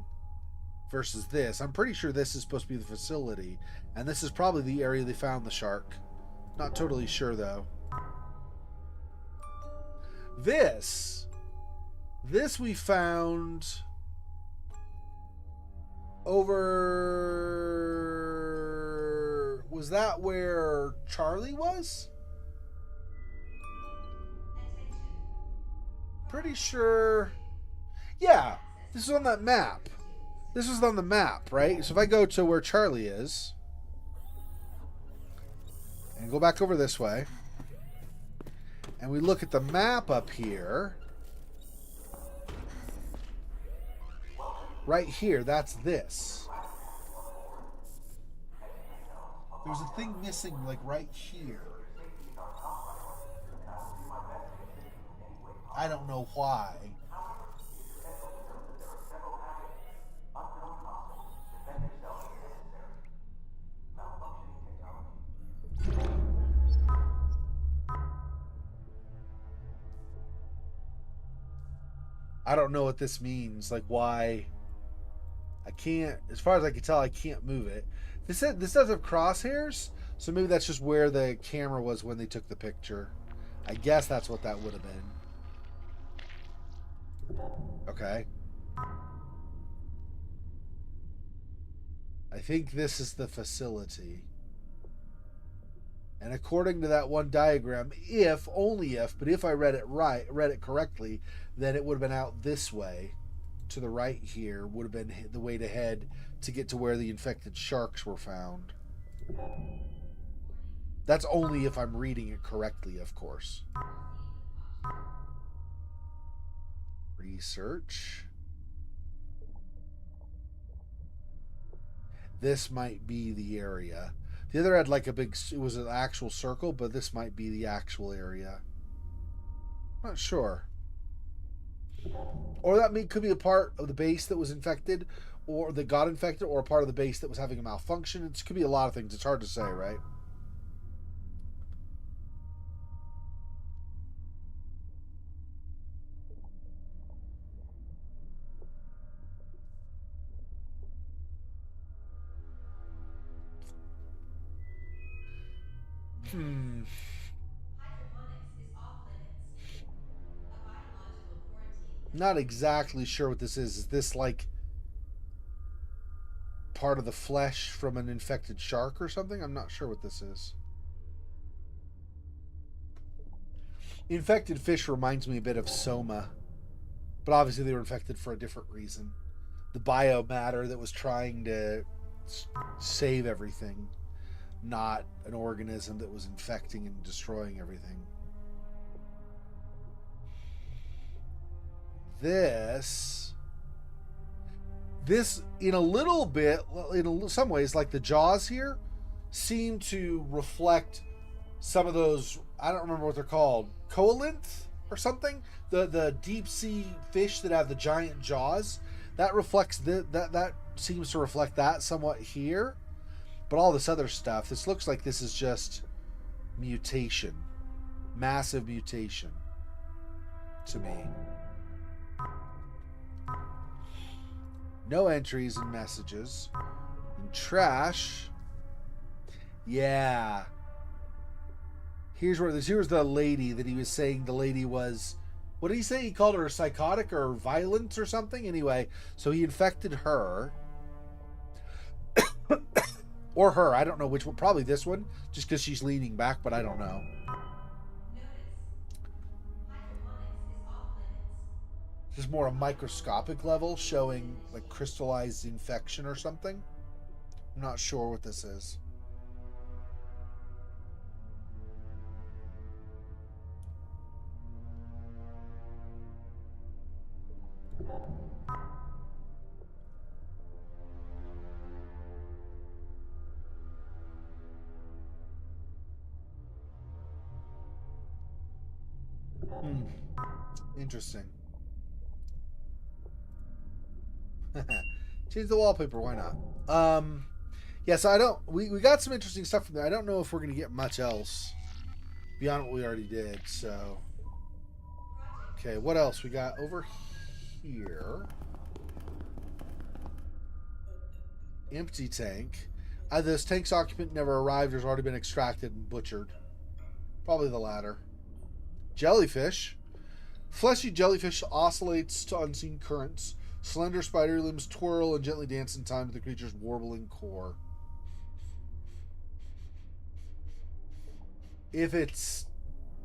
versus this. I'm pretty sure this is supposed to be the facility, and this is probably the area they found the shark. Not totally sure, though. This we found over... Was that where Charlie was? Pretty sure... Yeah, this is on that map. This was on the map, right? So if I go to where Charlie is and go back over this way and we look at the map up here, right here, that's this. There's a thing missing like right here. I don't know why. I don't know what this means. Like, why? I can't, as far as I can tell, I can't move it. This does have crosshairs, so maybe that's just where the camera was when they took the picture. I guess that's what that would have been. Okay. I think this is the facility. And according to that one diagram, only if I read it correctly, then it would have been out this way. to the right here would have been the way to head to get to where the infected sharks were found. That's only if I'm reading it correctly, of course. Research. This might be the area. The other had like a big, it was an actual circle, but this might be the actual area. Not sure. Or that could be a part of the base that was infected, or that got infected, or a part of the base that was having a malfunction. It could be a lot of things. It's hard to say, right? Hydroponics is off limits. A biological quarantine. Not exactly sure what this is. Is this like part of the flesh from an infected shark or something? I'm not sure what this is. Infected fish reminds me a bit of soma, but obviously they were infected for a different reason. The biomatter that was trying to save everything, not an organism that was infecting and destroying everything. This in a little bit, in some ways, like the jaws here, seem to reflect some of those, I don't remember what they're called, coelacanth or something, the deep sea fish that have the giant jaws. That reflects that seems to reflect that somewhat here. But all this other stuff, this looks like this is just mutation. Massive mutation to me. No entries and messages. And trash. Yeah. Here's the lady that he was saying the lady was, what did he say? He called her psychotic or violent or something? Anyway, so he infected her. Or her, I don't know which one. Probably this one, just because she's leaning back, but I don't know. Notice. Hydroponics is off limits. This is more a microscopic level, showing like crystallized infection or something. I'm not sure what this is. Interesting. Change the wallpaper, why not? Yeah, so we got some interesting stuff from there. I don't know if we're gonna get much else beyond what we already did, so. Okay, what else we got over here? Empty tank. Either this tank's occupant never arrived or has already been extracted and butchered. Probably the latter. Jellyfish. Fleshy jellyfish oscillates to unseen currents. Slender spider limbs twirl and gently dance in time to the creature's warbling core. If it's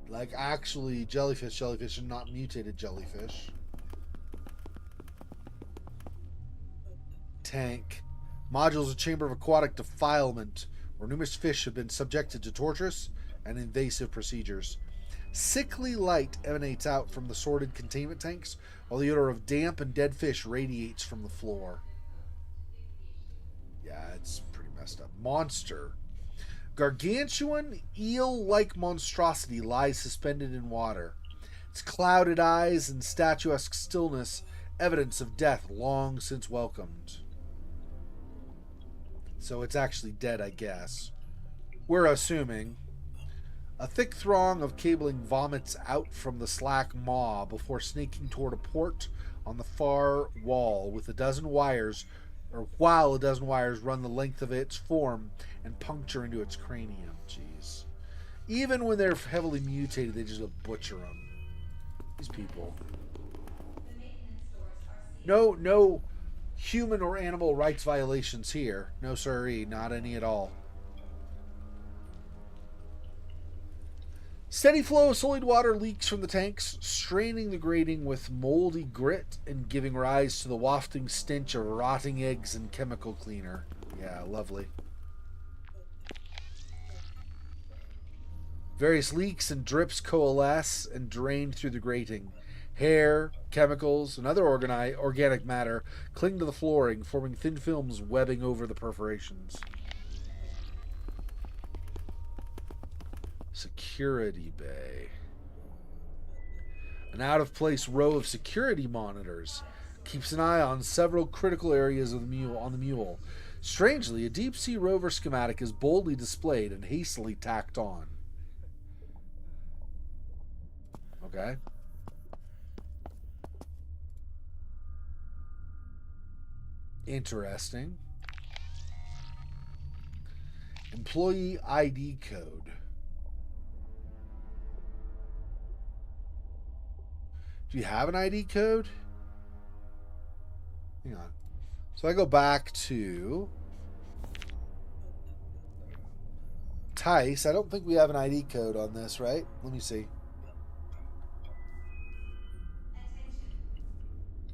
like actually jellyfish and not mutated jellyfish. Tank. Module is a chamber of aquatic defilement where numerous fish have been subjected to torturous and invasive procedures. Sickly light emanates out from the sordid containment tanks, while the odor of damp and dead fish radiates from the floor. Yeah, it's pretty messed up. Monster. Gargantuan, eel-like monstrosity lies suspended in water. Its clouded eyes and statuesque stillness, evidence of death long since welcomed. So it's actually dead, I guess. We're assuming. A thick throng of cabling vomits out from the slack maw before snaking toward a port on the far wall while a dozen wires run the length of its form and puncture into its cranium. Jeez. Even when they're heavily mutated, they just butcher them. These people. The maintenance doors are sealed. No human or animal rights violations here. No sirree, not any at all. Steady flow of solid water leaks from the tanks, straining the grating with moldy grit and giving rise to the wafting stench of rotting eggs and chemical cleaner. Yeah, lovely. Various leaks and drips coalesce and drain through the grating. Hair, chemicals, and other organic matter cling to the flooring, forming thin films webbing over the perforations. Security bay. An out-of-place row of security monitors keeps an eye on several critical areas of the mule. Strangely, a deep-sea rover schematic is boldly displayed and hastily tacked on. Okay. Interesting. Employee ID code. Do you have an ID code? Hang on. So I go back to Tice. I don't think we have an ID code on this, right? Let me see. Attention.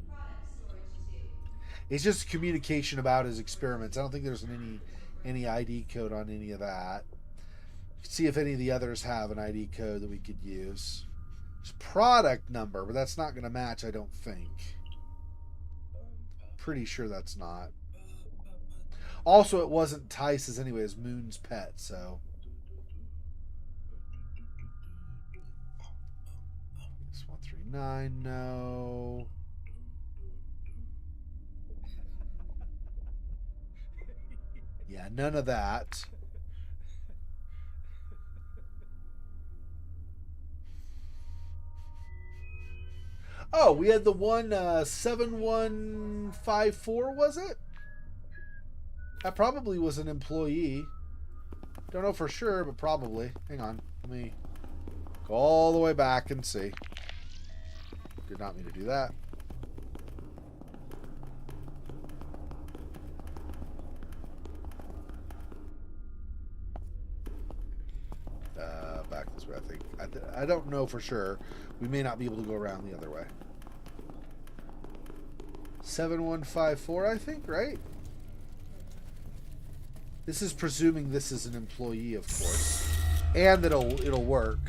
Product storage 2. It's just communication about his experiments. I don't think there's any ID code on any of that. See if any of the others have an ID code that we could use. There's product number, but that's not going to match, I don't think. Pretty sure that's not. Also, it wasn't Tice's anyway. It was Moon's pet, so. This 139, no. Yeah, none of that. Oh, we had the one 7154, was it? That probably was an employee. Don't know for sure, but probably. Hang on. Let me go all the way back and see. Did not mean to do that. Back this way, I think. I don't know for sure. We may not be able to go around the other way. 7154, I think, right? This is presuming this is an employee, of course. And that it'll work.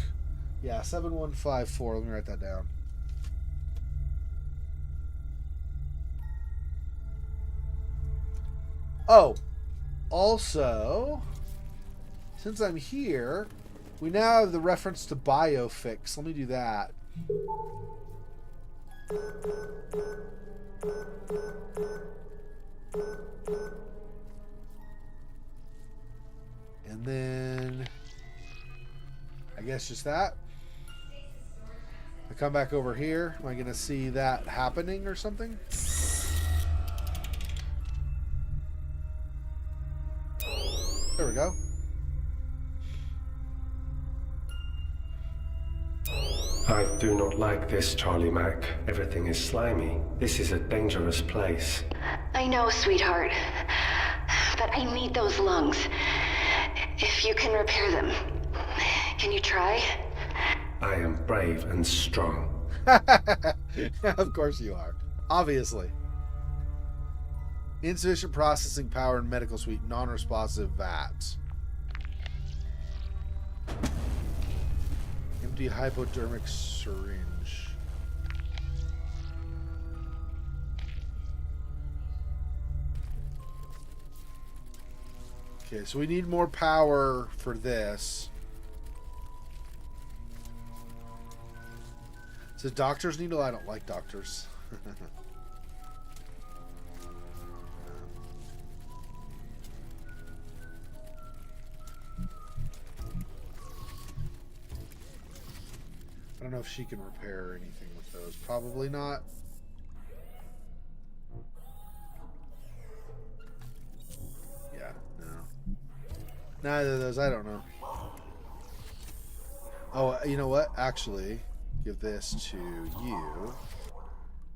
Yeah, 7154. Let me write that down. Oh, also, since I'm here, we now have the reference to biofix. Let me do that. And then I guess just that. I come back over here. Am I going to see that happening or something? There we go. I do not like this, Charlie Mac. Everything is slimy. This is a dangerous place. I know, sweetheart. But I need those lungs. If you can repair them, can you try? I am brave and strong. Of course you are. Obviously. Insufficient processing power in medical suite. Non-responsive VAT. Empty hypodermic syringe. Okay, so we need more power for this. So doctors needle? I don't like doctors. I don't know if she can repair anything with those. Probably not. Yeah, no. Neither of those, I don't know. Oh, you know what? Actually, give this to you.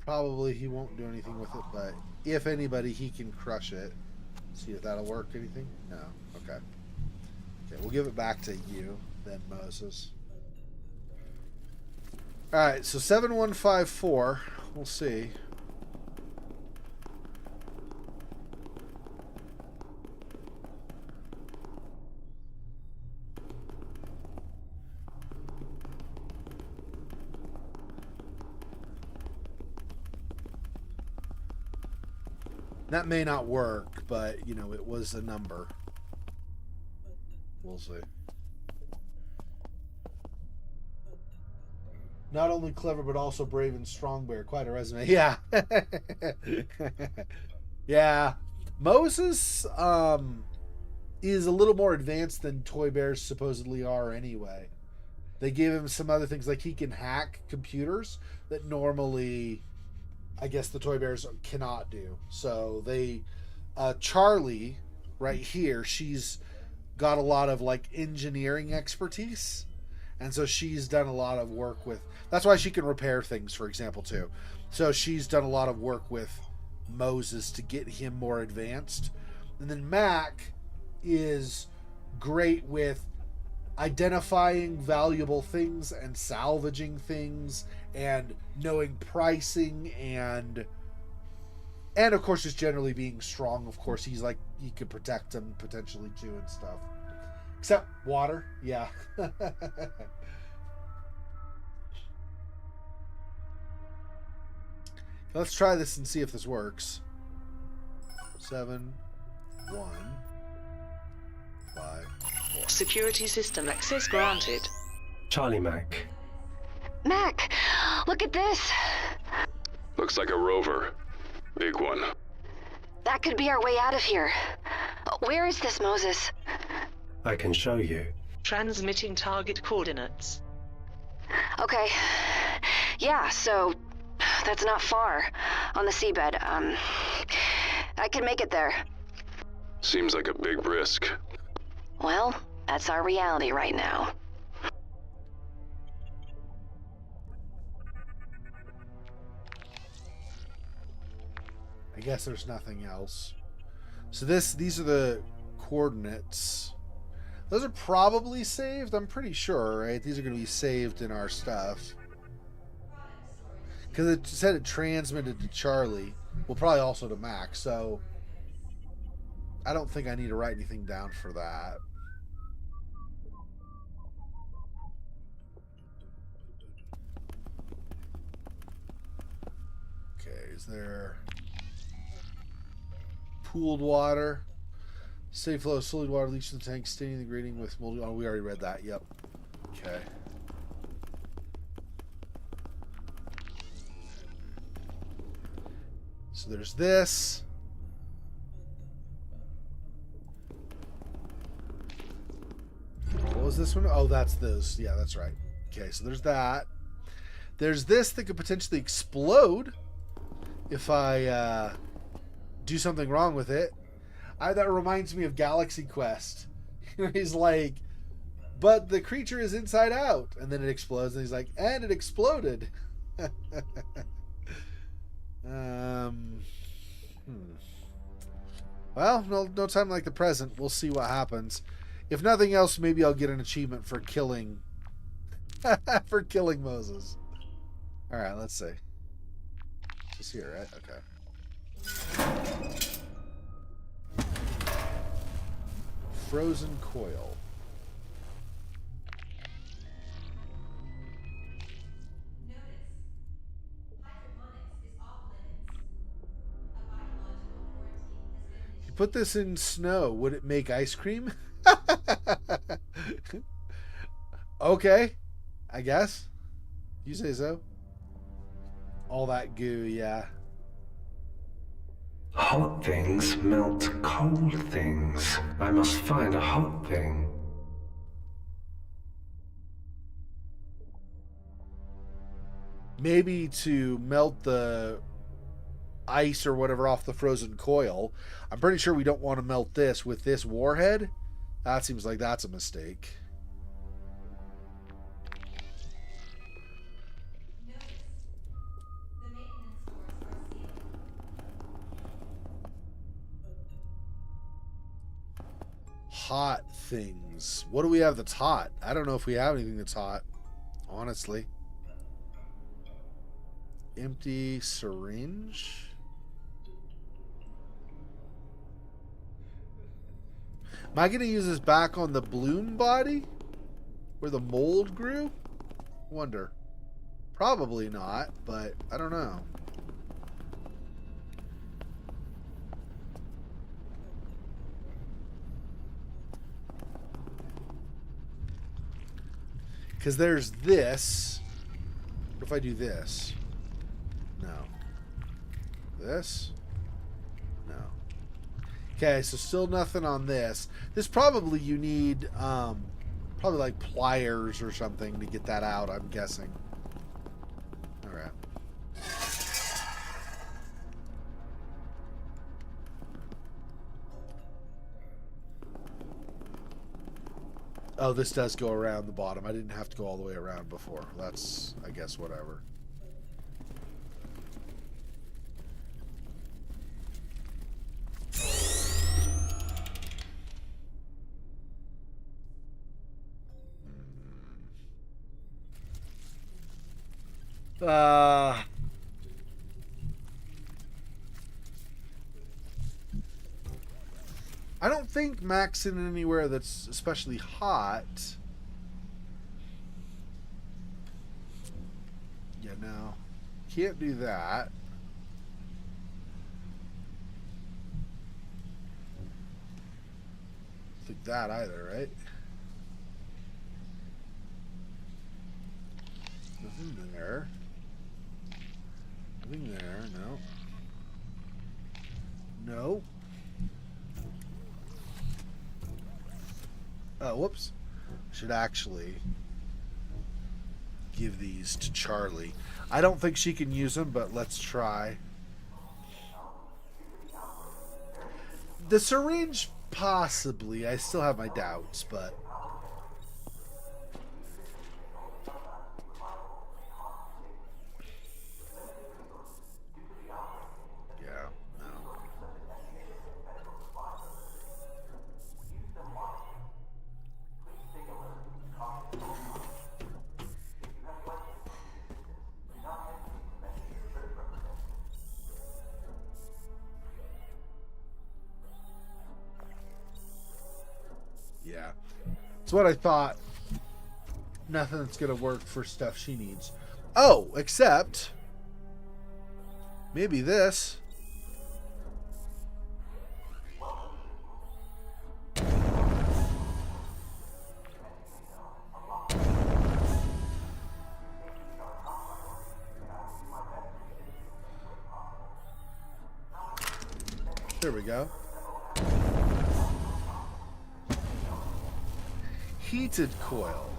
Probably he won't do anything with it, but if anybody, he can crush it. See if that'll work anything? No. Okay. Okay, we'll give it back to you then, Moses. Alright, so 7154. We'll see. That may not work, but, you know, it was a number. We'll see. Not only clever, but also brave and strong bear. Quite a resume. Yeah. Yeah. Moses is a little more advanced than toy bears supposedly are anyway. They gave him some other things, like he can hack computers that normally, I guess, the toy bears cannot do. So they, Charlie, right here, she's got a lot of like engineering expertise. And so she's done a lot of work with, that's why she can repair things, for example, too. So she's done a lot of work with Moses to get him more advanced. And then Mac is great with identifying valuable things and salvaging things and knowing pricing and of course just generally being strong. Of course, he's like, he could protect them potentially too and stuff. Except water, yeah. Let's try this and see if this works. 7, 1, 5, 4. Security system access granted. Charlie Mac. Mac, look at this. Looks like a rover. Big one. That could be our way out of here. Where is this, Moses? I can show you. Transmitting target coordinates. Okay. Yeah, so that's not far on the seabed. I can make it there. Seems like a big risk. Well, that's our reality right now. I guess there's nothing else. So these are the coordinates. Those are probably saved, I'm pretty sure, right? These are going to be saved in our stuff. Because it said it transmitted to Charlie. Well, probably also to Mac, so I don't think I need to write anything down for that. Okay, is there pooled water? Safe flow of solid water leaks to the tank, staining the grating with mold. Oh, we already read that. Yep. Okay. So there's this. What was this one? Oh, that's those. Yeah, that's right. Okay, so there's that. There's this that could potentially explode if I do something wrong with it. That reminds me of Galaxy Quest. He's like, but the creature is inside out. And then it explodes. And he's like, and it exploded. Well, no time like the present. We'll see what happens. If nothing else, maybe I'll get an achievement for killing for killing Moses. Alright, let's see. Just here, right? Okay. Frozen coil. Notice. Hydroponics is off limits. A biological quarantine has been You initiated. put this in snow, would it make ice cream? Okay, I guess. You say so. All that goo, yeah. Hot things melt cold things. I must find a hot thing. Maybe to melt the ice or whatever off the frozen coil. I'm pretty sure we don't want to melt this with this warhead. That seems like that's a mistake. Notice. The maintenance doors are sealed. Hot things. What do we have that's hot? I don't know if we have anything that's hot, honestly. Empty syringe. Am I going to use this back on the bloom body? Where the mold grew? Wonder. Probably not, but I don't know. Because there's this. What if I do this? No. This? No. Okay, so still nothing on this. This probably you need, probably like pliers or something to get that out, I'm guessing. Alright. Oh, this does go around the bottom. I didn't have to go all the way around before. That's, I guess, whatever. I don't think maxing anywhere that's especially hot. Yeah, no. Can't do that. Think that either, right? Nothing there. Nothing there, no. No. Oh, whoops. Should actually give these to Charlie. I don't think she can use them, but let's try. The syringe, possibly. I still have my doubts, but... yeah, no. Yeah. It's what I thought. Nothing that's going to work for stuff she needs. Oh, except... maybe this. There we go. Heated coil.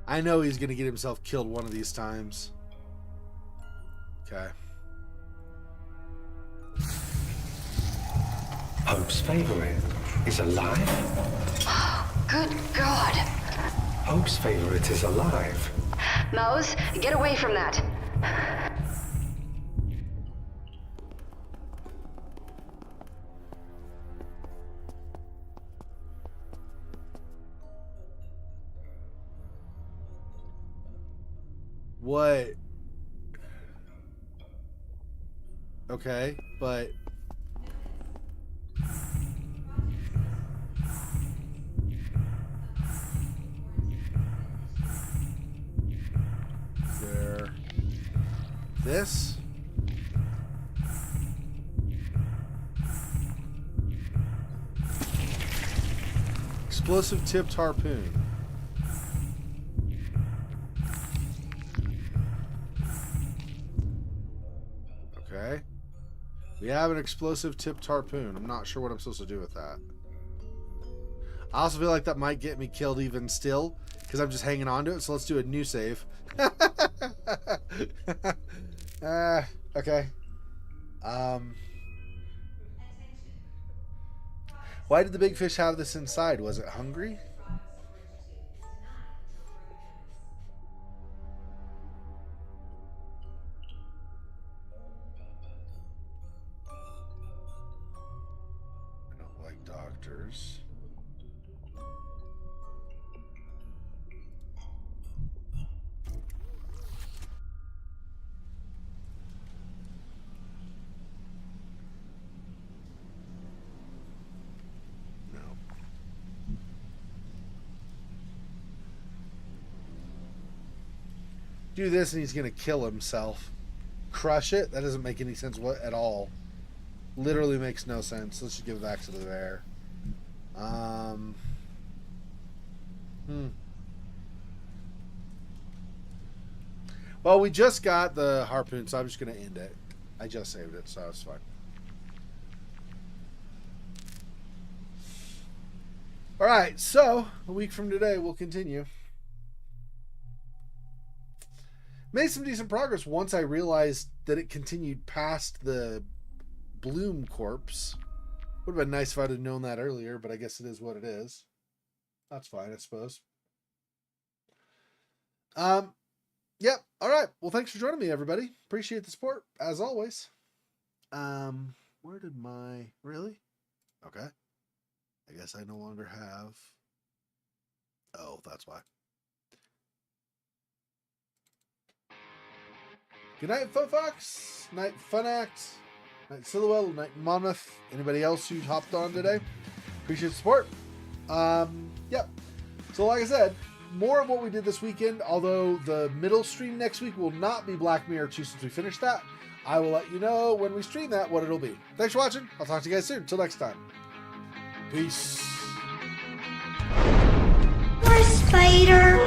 I know he's going to get himself killed one of these times. Okay. Hope's favorite is alive? Good God. Hope's favorite is alive. Mouse, get away from that. What? Okay, but... there. This? Explosive tipped harpoon. Okay. We have an explosive tipped harpoon. I'm not sure what I'm supposed to do with that. I also feel like that might get me killed even still, because I'm just hanging on to it. So let's do a new save. Okay. Why did the big fish have this inside? Was it hungry? I don't like doctors. Do this and he's gonna kill himself. Crush it? That doesn't make any sense at all. Literally makes no sense. Let's just give it back to the bear. Well, we just got the harpoon, so I'm just gonna end it. I just saved it, so it's fine. Alright, so a week from today we'll continue. Made some decent progress once I realized that it continued past the Bloom corpse. Would have been nice if I'd have known that earlier, but I guess it is what it is. That's fine, I suppose. Yep. All right. Well, thanks for joining me, everybody. Appreciate the support, as always. Where did my... Really? Okay. I guess I no longer have... Oh, that's why. Good night, Fofox. Night Funact. Night Silhouette. Night Monmouth. Anybody else who hopped on today? Appreciate the support. Yep. So like I said, more of what we did this weekend, although the middle stream next week will not be Black Mirror 2 since we finished that. I will let you know when we stream that what it'll be. Thanks for watching. I'll talk to you guys soon. Until next time. Peace. Poor spider.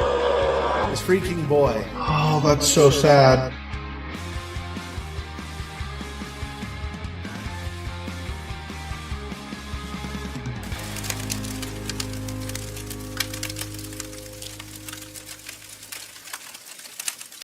This freaking boy. Oh, that's so sad.